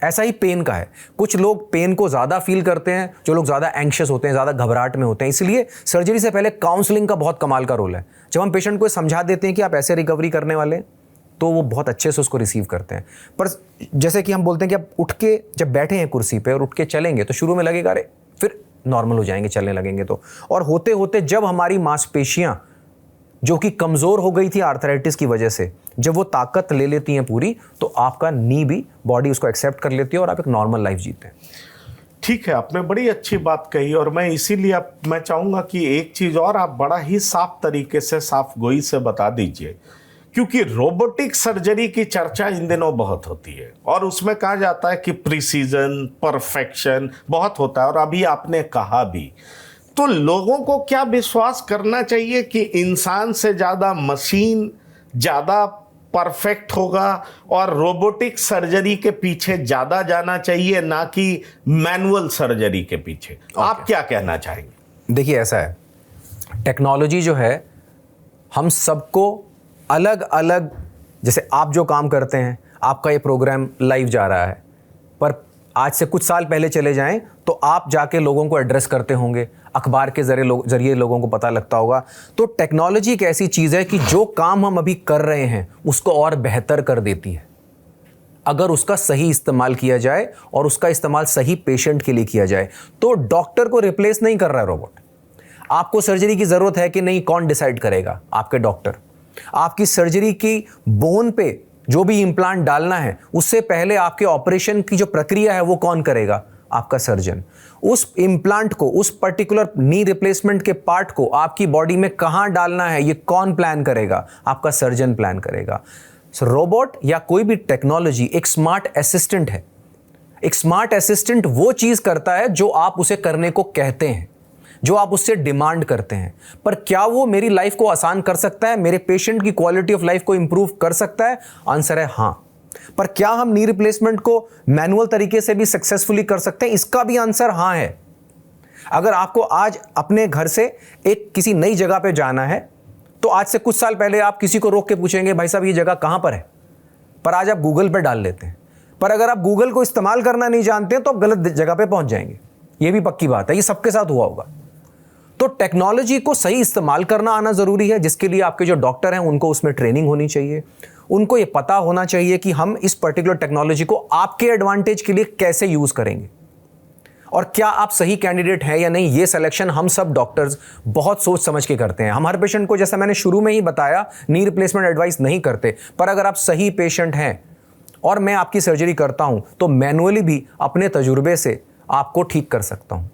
ऐसा ही पेन का है। कुछ लोग पेन को ज़्यादा फील करते हैं, जो लोग ज़्यादा एंग्शियस होते हैं, ज़्यादा घबराहट में होते हैं। इसलिए सर्जरी से पहले काउंसलिंग का बहुत कमाल का रोल है। जब हम पेशेंट को समझा देते हैं कि आप ऐसे रिकवरी करने वाले हैं, तो वो बहुत अच्छे से उसको रिसीव करते हैं। पर जैसे कि हम बोलते हैं कि आप उठ के जब बैठे हैं कुर्सी पे और उठ के चलेंगे तो शुरू में लगेगा अरे, फिर नॉर्मल हो जाएंगे, चलने लगेंगे तो। और होते होते जब हमारी मांसपेशियां जो कि कमज़ोर हो गई थी आर्थराइटिस की वजह से, जब वो ताकत ले लेती हैं पूरी, तो आपका नी भी बॉडी उसको एक्सेप्ट कर लेती है और आप एक नॉर्मल लाइफ जीते हैं। ठीक है, आपने बड़ी अच्छी बात कही, और मैं इसीलिए मैं चाहूँगा कि एक चीज़ और आप बड़ा ही साफ तरीके से, साफ गोई से बता दीजिए, क्योंकि रोबोटिक सर्जरी की चर्चा इन दिनों बहुत होती है और उसमें कहा जाता है कि प्रिसीजन, परफेक्शन बहुत होता है, और अभी आपने कहा भी। तो लोगों को क्या विश्वास करना चाहिए कि इंसान से ज़्यादा मशीन ज़्यादा परफेक्ट होगा और रोबोटिक सर्जरी के पीछे ज़्यादा जाना चाहिए, ना कि मैनुअल सर्जरी के पीछे? आप क्या कहना चाहेंगे? देखिए, ऐसा है, टेक्नोलॉजी जो है हम सबको अलग अलग, जैसे आप जो काम करते हैं, आपका ये प्रोग्राम लाइव जा रहा है, पर आज से कुछ साल पहले चले जाएं तो आप जाके लोगों को एड्रेस करते होंगे, अखबार के जरिए लोगों को पता लगता होगा। तो टेक्नोलॉजी एक ऐसी चीज़ है कि जो काम हम अभी कर रहे हैं उसको और बेहतर कर देती है, अगर उसका सही इस्तेमाल किया जाए और उसका इस्तेमाल सही पेशेंट के लिए किया जाए। तो डॉक्टर को रिप्लेस नहीं कर रहा है रोबोट। आपको सर्जरी की ज़रूरत है कि नहीं, कौन डिसाइड करेगा? आपके डॉक्टर। आपकी सर्जरी की बोन पे जो भी इम्प्लांट डालना है, उससे पहले आपके ऑपरेशन की जो प्रक्रिया है वो कौन करेगा? आपका सर्जन। उस इम्प्लांट को, उस पर्टिकुलर नी रिप्लेसमेंट के पार्ट को आपकी बॉडी में कहाँ डालना है, ये कौन प्लान करेगा? आपका सर्जन प्लान करेगा। रोबोट या कोई भी टेक्नोलॉजी एक स्मार्ट असिस्टेंट है। एक स्मार्ट असिस्टेंट वो चीज़ करता है जो आप उसे करने को कहते हैं, जो आप उससे डिमांड करते हैं। पर क्या वो मेरी लाइफ को आसान कर सकता है, मेरे पेशेंट की क्वालिटी ऑफ लाइफ को इंप्रूव कर सकता है? आंसर है हाँ। पर क्या हम नी रिप्लेसमेंट को मैनुअल तरीके से भी सक्सेसफुली कर सकते हैं? इसका भी आंसर हाँ है। अगर आपको आज अपने घर से एक किसी नई जगह पे जाना है, तो आज से कुछ साल पहले आप किसी को रोक के पूछेंगे भाई साहब ये जगह कहाँ पर है, पर आज आप गूगल पे डाल लेते हैं। पर अगर आप गूगल को इस्तेमाल करना नहीं जानते हैं तो आप गलत जगह पे पहुंच जाएंगे। ये भी पक्की बात है, ये सबके साथ हुआ होगा। तो टेक्नोलॉजी को सही इस्तेमाल करना आना ज़रूरी है, जिसके लिए आपके जो डॉक्टर हैं उनको उसमें ट्रेनिंग होनी चाहिए। उनको ये पता होना चाहिए कि हम इस पर्टिकुलर टेक्नोलॉजी को आपके एडवांटेज के लिए कैसे यूज़ करेंगे, और क्या आप सही कैंडिडेट हैं या नहीं। ये सिलेक्शन हम सब डॉक्टर्स बहुत सोच समझ के करते हैं। हम हर पेशेंट को, जैसा मैंने शुरू में ही बताया, नी रिप्लेसमेंट एडवाइस नहीं करते। पर अगर आप सही पेशेंट हैं और मैं आपकी सर्जरी करता हूं, तो मैनुअली भी अपने तजुर्बे से आपको ठीक कर सकता हूं।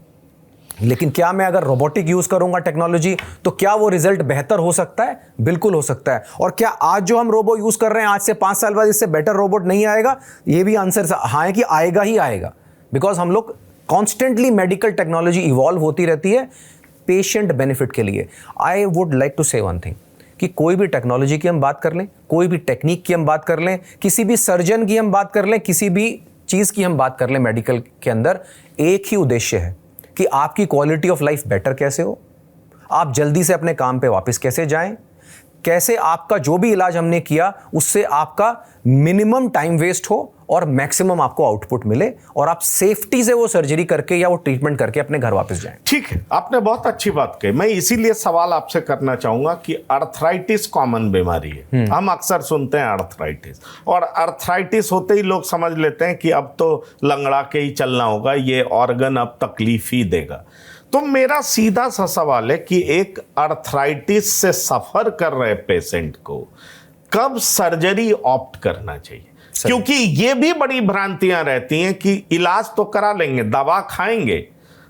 लेकिन क्या मैं अगर रोबोटिक यूज़ करूंगा टेक्नोलॉजी, तो क्या वो रिजल्ट बेहतर हो सकता है? बिल्कुल हो सकता है। और क्या आज जो हम रोबो यूज़ कर रहे हैं, आज से 5 साल बाद इससे बेटर रोबोट नहीं आएगा? ये भी आंसर हाँ है कि आएगा ही आएगा, बिकॉज हम लोग कॉन्स्टेंटली मेडिकल टेक्नोलॉजी इवॉल्व होती रहती है पेशेंट बेनिफिट के लिए। आई वुड लाइक टू से वन थिंग, कि कोई भी टेक्नोलॉजी की हम बात कर लें, कोई भी टेक्निक की हम बात कर लें, किसी भी सर्जन की हम बात कर लें, किसी भी चीज़ की हम बात कर लें मेडिकल के अंदर, एक ही उद्देश्य है कि आपकी क्वालिटी ऑफ लाइफ बेटर कैसे हो, आप जल्दी से अपने काम पे वापस कैसे जाएं, कैसे आपका जो भी इलाज हमने किया उससे आपका मिनिमम टाइम वेस्ट हो और मैक्सिमम आपको आउटपुट मिले और आप सेफ्टी से वो सर्जरी करके या वो ट्रीटमेंट करके अपने घर वापस जाएं। ठीक है, आपने बहुत अच्छी बात कही। मैं इसीलिए सवाल आपसे करना चाहूंगा कि अर्थराइटिस कॉमन बीमारी है, हम अक्सर सुनते हैं अर्थराइटिस, और अर्थराइटिस होते ही लोग समझ लेते हैं कि अब तो लंगड़ा के ही चलना होगा, ये ऑर्गन अब तकलीफ ही देगा। तो मेरा सीधा सा सवाल है कि एक अर्थराइटिस से सफर कर रहे पेशेंट को कब सर्जरी ऑप्ट करना चाहिए? क्योंकि ये भी बड़ी भ्रांतियां रहती हैं कि इलाज तो करा लेंगे, दवा खाएंगे,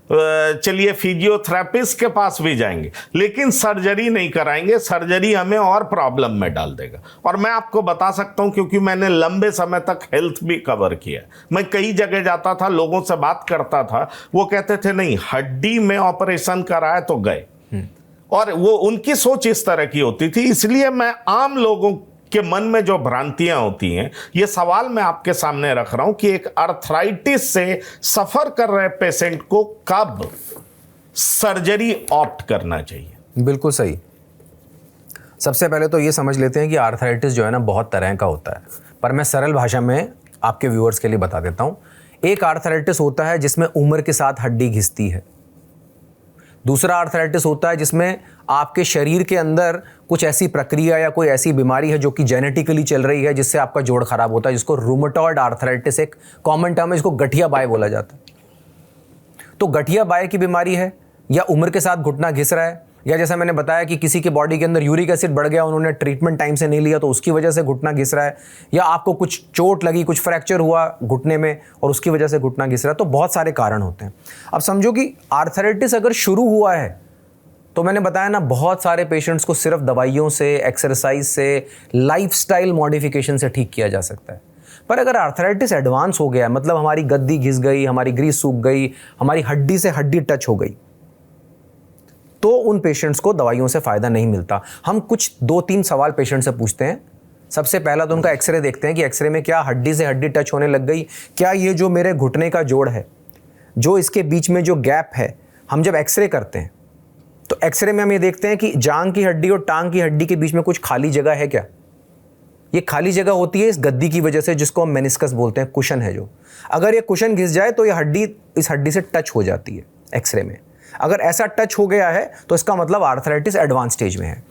चलिए फिजियोथेरेपिस्ट के पास भी जाएंगे, लेकिन सर्जरी नहीं कराएंगे, सर्जरी हमें और प्रॉब्लम में डाल देगा। और मैं आपको बता सकता हूं क्योंकि मैंने लंबे समय तक हेल्थ भी कवर किया। मैं कई जगह जाता था, लोगों से बात करता था, वो कहते थे नहीं हड्डी में ऑपरेशन कराए तो गए, और वो उनकी सोच इस तरह की होती थी। इसलिए मैं आम लोगों के मन में जो भ्रांतियां होती हैं, ये सवाल मैं आपके सामने रख रहा हूं कि एक अर्थराइटिस से सफर कर रहे पेशेंट को कब सर्जरी ऑप्ट करना चाहिए? बिल्कुल सही। सबसे पहले तो ये समझ लेते हैं कि आर्थराइटिस जो है ना बहुत तरह का होता है, पर मैं सरल भाषा में आपके व्यूअर्स के लिए बता देता हूं। एक आर्थराइटिस होता है जिसमें उम्र के साथ हड्डी घिसती है। दूसरा आर्थराइटिस होता है जिसमें आपके शरीर के अंदर कुछ ऐसी प्रक्रिया या कोई ऐसी बीमारी है जो कि जेनेटिकली चल रही है, जिससे आपका जोड़ खराब होता है, जिसको रूमेटॉइड आर्थराइटिस, एक कॉमन टर्म है, इसको गठिया बाय बोला जाता है। तो गठिया बाय की बीमारी है, या उम्र के साथ घुटना घिस रहा है, या जैसा मैंने बताया कि किसी के बॉडी के अंदर यूरिक एसिड बढ़ गया, उन्होंने ट्रीटमेंट टाइम से नहीं लिया तो उसकी वजह से घुटना घिस रहा है, या आपको कुछ चोट लगी, कुछ फ्रैक्चर हुआ घुटने में और उसकी वजह से घुटना घिस रहा है। तो बहुत सारे कारण होते हैं। अब समझो कि आर्थराइटिस अगर शुरू हुआ है तो मैंने बताया ना, बहुत सारे पेशेंट्स को सिर्फ दवाइयों से, एक्सरसाइज से, लाइफस्टाइल मॉडिफिकेशन से ठीक किया जा सकता है। पर अगर आर्थराइटिस एडवांस हो गया, मतलब हमारी गद्दी घिस गई, हमारी ग्रीस सूख गई, हमारी हड्डी से हड्डी टच हो गई, तो उन पेशेंट्स को दवाइयों से फ़ायदा नहीं मिलता। हम कुछ 2-3 सवाल पेशेंट से पूछते हैं। सबसे पहला तो उनका एक्सरे देखते हैं कि एक्सरे में क्या हड्डी से हड्डी टच होने लग गई, क्या ये जो मेरे घुटने का जोड़ है, जो इसके बीच में जो गैप है, हम जब एक्सरे करते हैं तो एक्सरे में हम ये देखते हैं कि जांग की हड्डी और टांग की हड्डी के बीच में कुछ खाली जगह है क्या? ये खाली जगह होती है इस गद्दी की वजह से, जिसको हम मेनिस्कस बोलते हैं, कुशन है जो। अगर ये कुशन घिस जाए तो ये हड्डी इस हड्डी से टच हो जाती है एक्सरे में। अगर ऐसा टच हो गया है तो इसका मतलब आर्थराइटिस एडवांस स्टेज में है।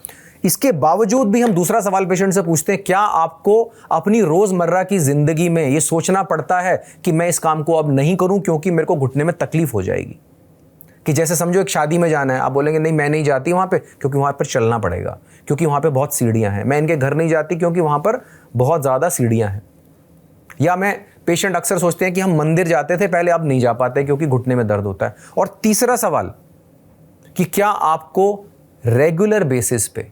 इसके बावजूद भी हम दूसरा सवाल पेशेंट से पूछते हैं, क्या आपको अपनी रोज़मर्रा की ज़िंदगी में ये सोचना पड़ता है कि मैं इस काम को अब नहीं करूं क्योंकि मेरे को घुटने में तकलीफ हो जाएगी? कि जैसे समझो एक शादी में जाना है, आप बोलेंगे नहीं मैं नहीं जाती वहाँ पे क्योंकि वहाँ पर चलना पड़ेगा, क्योंकि वहाँ पे बहुत सीढ़ियाँ हैं। मैं इनके घर नहीं जाती क्योंकि वहाँ पर बहुत ज़्यादा सीढ़ियाँ हैं। या मैं पेशेंट अक्सर सोचते हैं कि हम मंदिर जाते थे पहले, अब नहीं जा पाते क्योंकि घुटने में दर्द होता है। और तीसरा सवाल कि क्या आपको रेगुलर बेसिस पे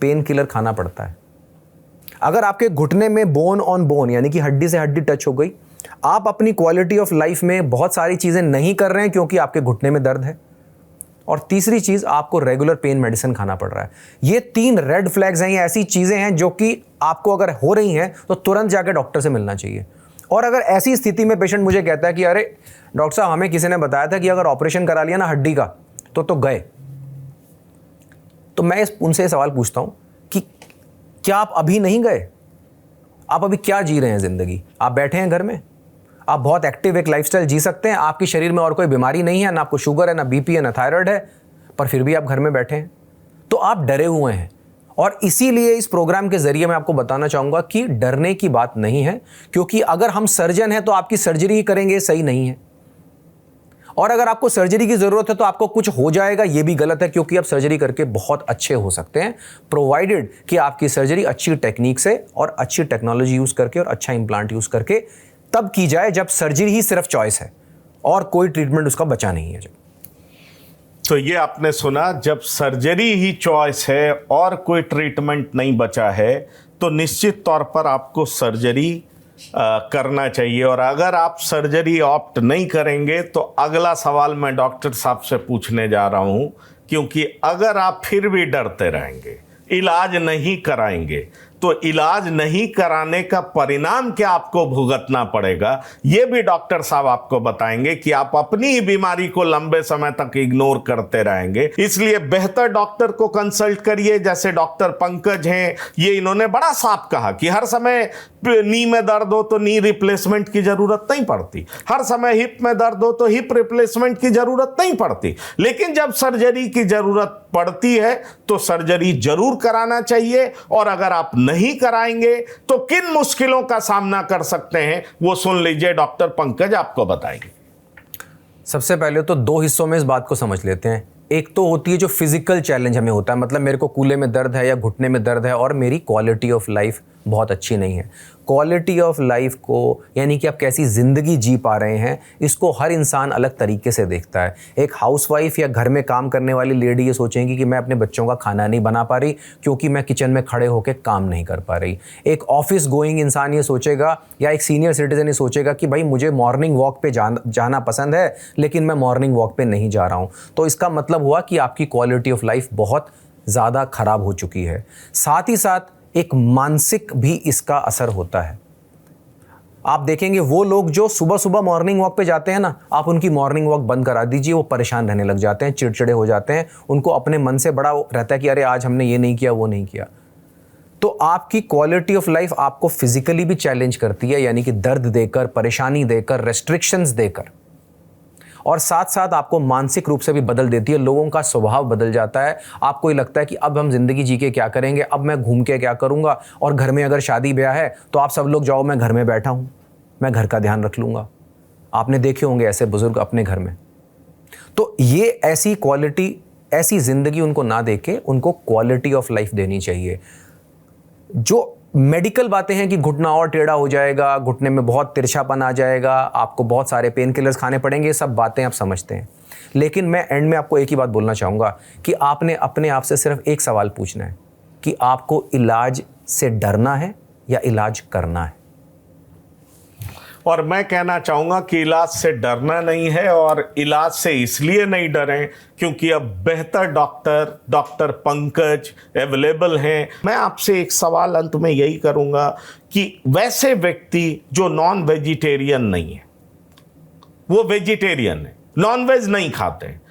पेन किलर खाना पड़ता है? अगर आपके घुटने में बोन ऑन बोन यानी कि हड्डी से हड्डी टच हो गई, आप अपनी क्वालिटी ऑफ लाइफ में बहुत सारी चीज़ें नहीं कर रहे हैं क्योंकि आपके घुटने में दर्द है। और तीसरी चीज़, आपको रेगुलर पेन मेडिसिन खाना पड़ रहा है। ये 3 रेड फ्लैग्स हैं, ये ऐसी चीज़ें हैं जो कि आपको अगर हो रही हैं तो तुरंत जाकर डॉक्टर से मिलना चाहिए। और अगर ऐसी स्थिति में पेशेंट मुझे कहता है कि अरे डॉक्टर साहब हमें किसी ने बताया था कि अगर ऑपरेशन करा लिया ना हड्डी का तो गए, तो मैं उनसे सवाल पूछता हूँ कि क्या आप अभी नहीं गए? आप अभी क्या जी रहे हैं ज़िंदगी? आप बैठे हैं घर में, आप बहुत एक्टिव एक लाइफस्टाइल जी सकते हैं, आपके शरीर में और कोई बीमारी नहीं है, ना आपको शुगर है, ना बीपी है, ना थायराइड है, पर फिर भी आप घर में बैठे हैं, तो आप डरे हुए हैं। और इसीलिए इस प्रोग्राम के जरिए मैं आपको बताना चाहूँगा कि डरने की बात नहीं है, क्योंकि अगर हम सर्जन हैं तो आपकी सर्जरी ही करेंगे, सही नहीं है। और अगर आपको सर्जरी की ज़रूरत है तो आपको कुछ हो जाएगा, ये भी गलत है, क्योंकि आप सर्जरी करके बहुत अच्छे हो सकते हैं, प्रोवाइडेड कि आपकी सर्जरी अच्छी टेक्निक से और अच्छी टेक्नोलॉजी यूज़ करके और अच्छा इम्प्लांट यूज़ करके तब की जाए जब सर्जरी ही सिर्फ चॉइस है और कोई ट्रीटमेंट उसका बचा नहीं है। जब तो ये आपने सुना, जब सर्जरी ही चॉइस है और कोई ट्रीटमेंट नहीं बचा है तो निश्चित तौर पर आपको सर्जरी करना चाहिए। और अगर आप सर्जरी ऑप्ट नहीं करेंगे तो अगला सवाल मैं डॉक्टर साहब से पूछने जा रहा हूं, क्योंकि अगर आप फिर भी डरते रहेंगे, इलाज नहीं कराएंगे, तो इलाज नहीं कराने का परिणाम क्या आपको भुगतना पड़ेगा, ये भी डॉक्टर साहब आपको बताएंगे कि आप अपनी ही बीमारी को लंबे समय तक इग्नोर करते रहेंगे। इसलिए बेहतर डॉक्टर को कंसल्ट करिए। जैसे डॉक्टर पंकज हैं, ये इन्होंने बड़ा साफ कहा कि हर समय नी में दर्द हो तो नी रिप्लेसमेंट की जरूरत नहीं पड़ती, हर समय हिप में दर्द हो तो हिप रिप्लेसमेंट की जरूरत नहीं पड़ती, लेकिन जब सर्जरी की जरूरत पड़ती है तो सर्जरी जरूर कराना चाहिए। और अगर आप नहीं कराएंगे तो किन मुश्किलों का सामना कर सकते हैं वो सुन लीजिए, डॉक्टर पंकज आपको बताएंगे। सबसे पहले तो दो हिस्सों में इस बात को समझ लेते हैं। एक तो होती है जो फिजिकल चैलेंज हमें होता है, मतलब मेरे को कूल्हे में दर्द है या घुटने में दर्द है और मेरी क्वालिटी ऑफ लाइफ बहुत अच्छी नहीं है। क्वालिटी ऑफ लाइफ को यानी कि आप कैसी ज़िंदगी जी पा रहे हैं, इसको हर इंसान अलग तरीके से देखता है। एक हाउसवाइफ या घर में काम करने वाली लेडी ये सोचेंगी कि मैं अपने बच्चों का खाना नहीं बना पा रही क्योंकि मैं किचन में खड़े होकर काम नहीं कर पा रही। एक ऑफिस गोइंग इंसान ये सोचेगा या एक सीनियर सिटीजन ये सोचेगा कि भाई मुझे मॉर्निंग वॉक पे जाना पसंद है लेकिन मैं मॉर्निंग वॉक पे नहीं जा रहा हूँ। तो इसका मतलब हुआ कि आपकी क्वालिटी ऑफ लाइफ बहुत ज़्यादा ख़राब हो चुकी है। साथ ही साथ एक मानसिक भी इसका असर होता है। आप देखेंगे वो लोग जो सुबह सुबह मॉर्निंग वॉक पे जाते हैं ना, आप उनकी मॉर्निंग वॉक बंद करा दीजिए, वो परेशान रहने लग जाते हैं, चिड़चिड़े हो जाते हैं, उनको अपने मन से बड़ा रहता है कि अरे आज हमने ये नहीं किया वो नहीं किया। तो आपकी क्वालिटी ऑफ लाइफ आपको फिजिकली भी चैलेंज करती है, यानी कि दर्द देकर, परेशानी देकर, रेस्ट्रिक्शंस देकर, और साथ साथ आपको मानसिक रूप से भी बदल देती है। लोगों का स्वभाव बदल जाता है। आपको ये लगता है कि अब हम जिंदगी जी के क्या करेंगे, अब मैं घूम के क्या करूंगा, और घर में अगर शादी ब्याह है तो आप सब लोग जाओ, मैं घर में बैठा हूं, मैं घर का ध्यान रख लूंगा। आपने देखे होंगे ऐसे बुजुर्ग अपने घर में। तो ये ऐसी क्वालिटी, ऐसी जिंदगी उनको ना देके उनको क्वालिटी ऑफ लाइफ देनी चाहिए। जो मेडिकल बातें हैं कि घुटना और टेढ़ा हो जाएगा, घुटने में बहुत तिरछापन आ जाएगा, आपको बहुत सारे पेन किलर्स खाने पड़ेंगे, ये सब बातें आप समझते हैं। लेकिन मैं एंड में आपको एक ही बात बोलना चाहूँगा कि आपने अपने आप से सिर्फ एक सवाल पूछना है कि आपको इलाज से डरना है या इलाज करना है। और मैं कहना चाहूँगा कि इलाज से डरना नहीं है, और इलाज से इसलिए नहीं डरें क्योंकि अब बेहतर डॉक्टर पंकज अवेलेबल हैं। मैं आपसे एक सवाल अंत में यही करूँगा कि वैसे व्यक्ति जो नॉन वेजिटेरियन नहीं है, वो वेजिटेरियन है, नॉन वेज नहीं खाते हैं,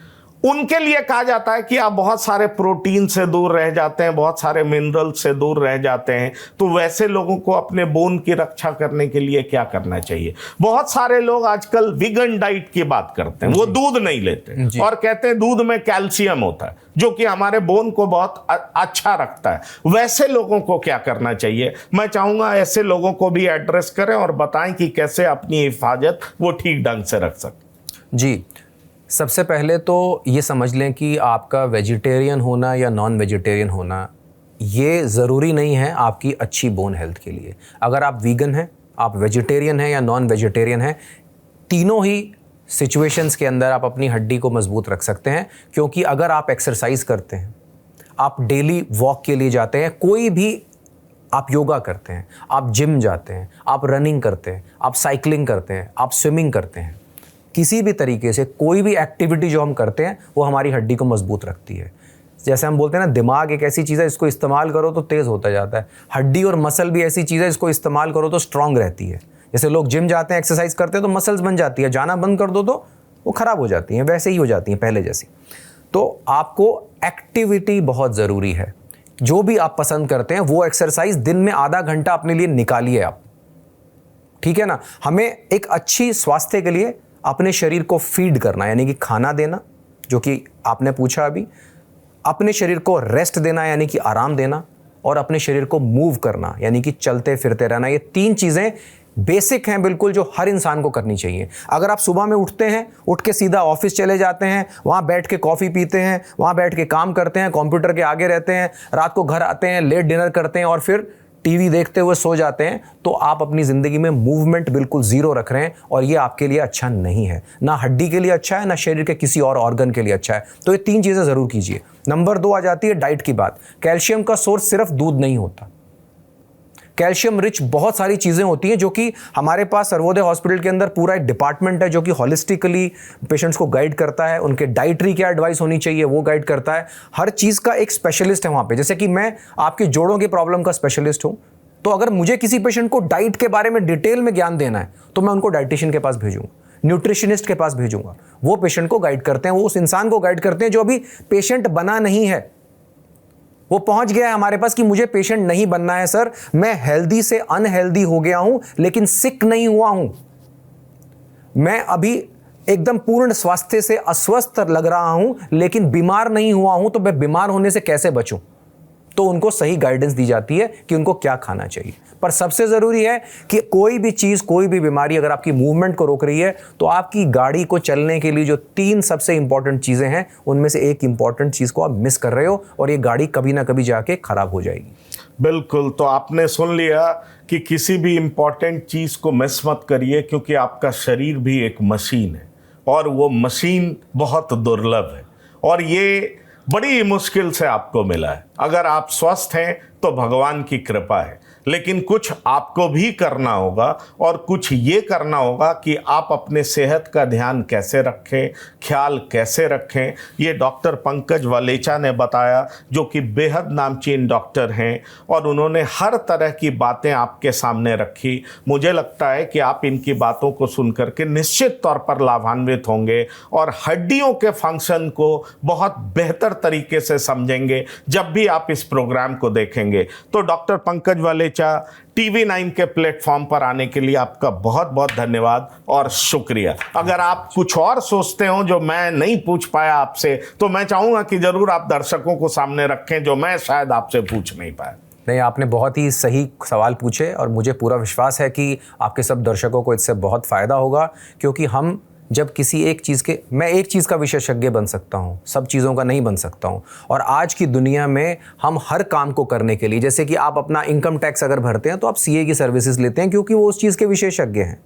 उनके लिए कहा जाता है कि आप बहुत सारे प्रोटीन से दूर रह जाते हैं, बहुत सारे मिनरल से दूर रह जाते हैं। तो वैसे लोगों को अपने बोन की रक्षा करने के लिए क्या करना चाहिए? बहुत सारे लोग आजकल विगन डाइट की बात करते हैं, वो दूध नहीं लेते और कहते हैं दूध में कैल्शियम होता है जो कि हमारे बोन को बहुत अच्छा रखता है। वैसे लोगों को क्या करना चाहिए? मैं चाहूंगा ऐसे लोगों को भी एड्रेस करें और बताएं कि कैसे अपनी हिफाजत वो ठीक ढंग से रख सकते। जी, सबसे पहले तो ये समझ लें कि आपका वेजिटेरियन होना या नॉन वेजिटेरियन होना ये ज़रूरी नहीं है आपकी अच्छी बोन हेल्थ के लिए। अगर आप वीगन हैं, आप वेजिटेरियन हैं या नॉन वेजिटेरियन हैं, तीनों ही सिचुएशंस के अंदर आप अपनी हड्डी को मजबूत रख सकते हैं। क्योंकि अगर आप एक्सरसाइज करते हैं, आप डेली वॉक के लिए जाते हैं, कोई भी आप योगा करते हैं, आप जिम जाते हैं, आप रनिंग करते हैं, आप साइकिलिंग करते हैं, आप स्विमिंग करते हैं, किसी भी तरीके से कोई भी एक्टिविटी जो हम करते हैं वो हमारी हड्डी को मजबूत रखती है। जैसे हम बोलते हैं ना, दिमाग एक ऐसी चीज़ है इसको इस्तेमाल करो तो तेज़ होता जाता है। हड्डी और मसल भी ऐसी चीज़ है इसको इस्तेमाल करो तो स्ट्रांग रहती है। जैसे लोग जिम जाते हैं, एक्सरसाइज करते हैं तो मसल्स बन जाती है, जाना बंद कर दो तो वो ख़राब हो जाती हैं, वैसे ही हो जाती हैं पहले जैसी। तो आपको एक्टिविटी बहुत ज़रूरी है। जो भी आप पसंद करते हैं वो एक्सरसाइज दिन में आधा घंटा अपने लिए निकालिए आप, ठीक है ना। हमें एक अच्छी स्वास्थ्य के लिए अपने शरीर को फीड करना, यानी कि खाना देना, जो कि आपने पूछा अभी, अपने शरीर को रेस्ट देना यानी कि आराम देना, और अपने शरीर को मूव करना यानी कि चलते फिरते रहना। ये तीन चीज़ें बेसिक हैं बिल्कुल, जो हर इंसान को करनी चाहिए। अगर आप सुबह में उठते हैं, उठ के सीधा ऑफिस चले जाते हैं, वहाँ बैठ के कॉफ़ी पीते हैं, वहाँ बैठ के काम करते हैं, कंप्यूटर के आगे रहते हैं, रात को घर आते हैं, लेट डिनर करते हैं और फिर टीवी देखते हुए सो जाते हैं, तो आप अपनी ज़िंदगी में मूवमेंट बिल्कुल ज़ीरो रख रहे हैं, और ये आपके लिए अच्छा नहीं है। ना हड्डी के लिए अच्छा है, ना शरीर के किसी और ऑर्गन के लिए अच्छा है। तो ये तीन चीज़ें ज़रूर कीजिए। नंबर 2 आ जाती है डाइट की बात। कैल्शियम का सोर्स सिर्फ दूध नहीं होता। कैल्शियम रिच बहुत सारी चीज़ें होती हैं जो कि हमारे पास सर्वोदय हॉस्पिटल के अंदर पूरा एक डिपार्टमेंट है जो कि हॉलिस्टिकली पेशेंट्स को गाइड करता है, उनके डाइटरी क्या एडवाइस होनी चाहिए वो गाइड करता है। हर चीज़ का एक स्पेशलिस्ट है वहाँ पे। जैसे कि मैं आपके जोड़ों की प्रॉब्लम का स्पेशलिस्ट हूँ, तो अगर मुझे किसी पेशेंट को डाइट के बारे में डिटेल में ज्ञान देना है तो मैं उनको डाइटिशियन के पास भेजूंगा, न्यूट्रिशनिस्ट के पास भेजूंगा। वो पेशेंट को गाइड करते हैं, वो उस इंसान को गाइड करते हैं जो अभी पेशेंट बना नहीं है। वो पहुंच गया है हमारे पास कि मुझे पेशेंट नहीं बनना है सर, मैं हेल्दी से अनहेल्दी हो गया हूं लेकिन सिक नहीं हुआ हूं, मैं अभी एकदम पूर्ण स्वास्थ्य से अस्वस्थ लग रहा हूं लेकिन बीमार नहीं हुआ हूं, तो मैं बीमार होने से कैसे बचूं। तो उनको सही गाइडेंस दी जाती है कि उनको क्या खाना चाहिए। पर सबसे ज़रूरी है कि कोई भी चीज़, कोई भी बीमारी अगर आपकी मूवमेंट को रोक रही है तो आपकी गाड़ी को चलने के लिए जो 3 सबसे इंपॉर्टेंट चीज़ें हैं उनमें से एक इंपॉर्टेंट चीज़ को आप मिस कर रहे हो और ये गाड़ी कभी ना कभी जाके खराब हो जाएगी। बिल्कुल, तो आपने सुन लिया कि किसी भी इंपॉर्टेंट चीज़ को मिस मत करिए, क्योंकि आपका शरीर भी एक मशीन है और वो मशीन बहुत दुर्लभ है और ये बड़ी मुश्किल से आपको मिला है। अगर आप स्वस्थ हैं तो भगवान की कृपा है, लेकिन कुछ आपको भी करना होगा और कुछ ये करना होगा कि आप अपने सेहत का ध्यान कैसे रखें, ख्याल कैसे रखें। ये डॉक्टर पंकज वलेचा ने बताया, जो कि बेहद नामचीन डॉक्टर हैं और उन्होंने हर तरह की बातें आपके सामने रखी। मुझे लगता है कि आप इनकी बातों को सुनकर के निश्चित तौर पर लाभान्वित होंगे और हड्डियों के फंक्शन को बहुत बेहतर तरीके से समझेंगे जब भी आप इस प्रोग्राम को देखेंगे। तो डॉक्टर पंकज वलेचा, TV9 के प्लेटफॉर्म पर आने के लिए आपका बहुत बहुत धन्यवाद और शुक्रिया। अगर आप कुछ और सोचते हो जो मैं नहीं पूछ पाया आपसे, तो मैं चाहूँगा कि ज़रूर आप दर्शकों को सामने रखें जो मैं शायद आपसे पूछ नहीं पाया। नहीं, आपने बहुत ही सही सवाल पूछे और मुझे पूरा विश्वास है कि आपके सब दर्शकों को इससे बहुत फ़ायदा होगा, क्योंकि हम जब किसी एक चीज़ के, मैं एक चीज़ का विशेषज्ञ बन सकता हूँ, सब चीज़ों का नहीं बन सकता हूँ। और आज की दुनिया में हम हर काम को करने के लिए, जैसे कि आप अपना इनकम टैक्स अगर भरते हैं तो आप CA की सर्विसेज लेते हैं क्योंकि वो उस चीज़ के विशेषज्ञ हैं,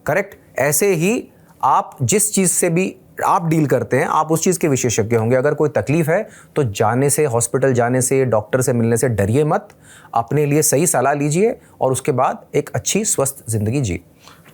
करेक्ट। ऐसे ही आप जिस चीज़ से भी आप डील करते हैं आप उस चीज़ के विशेषज्ञ होंगे। अगर कोई तकलीफ़ है तो जाने से, हॉस्पिटल जाने से, डॉक्टर से मिलने से डरिए मत, अपने लिए सही सलाह लीजिए और उसके बाद एक अच्छी स्वस्थ ज़िंदगी जी।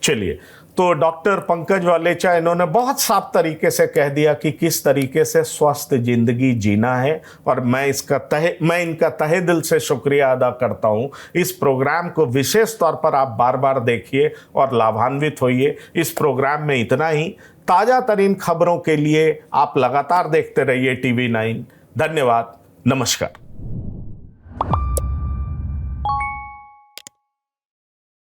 चलिए, तो डॉक्टर पंकज वलेचा इन्होंने बहुत साफ तरीके से कह दिया कि किस तरीके से स्वस्थ जिंदगी जीना है और मैं इनका तहे दिल से शुक्रिया अदा करता हूं। इस प्रोग्राम को विशेष तौर पर आप बार बार देखिए और लाभान्वित होइए। इस प्रोग्राम में इतना ही। ताज़ा तरीन खबरों के लिए आप लगातार देखते रहिए TV9। धन्यवाद, नमस्कार।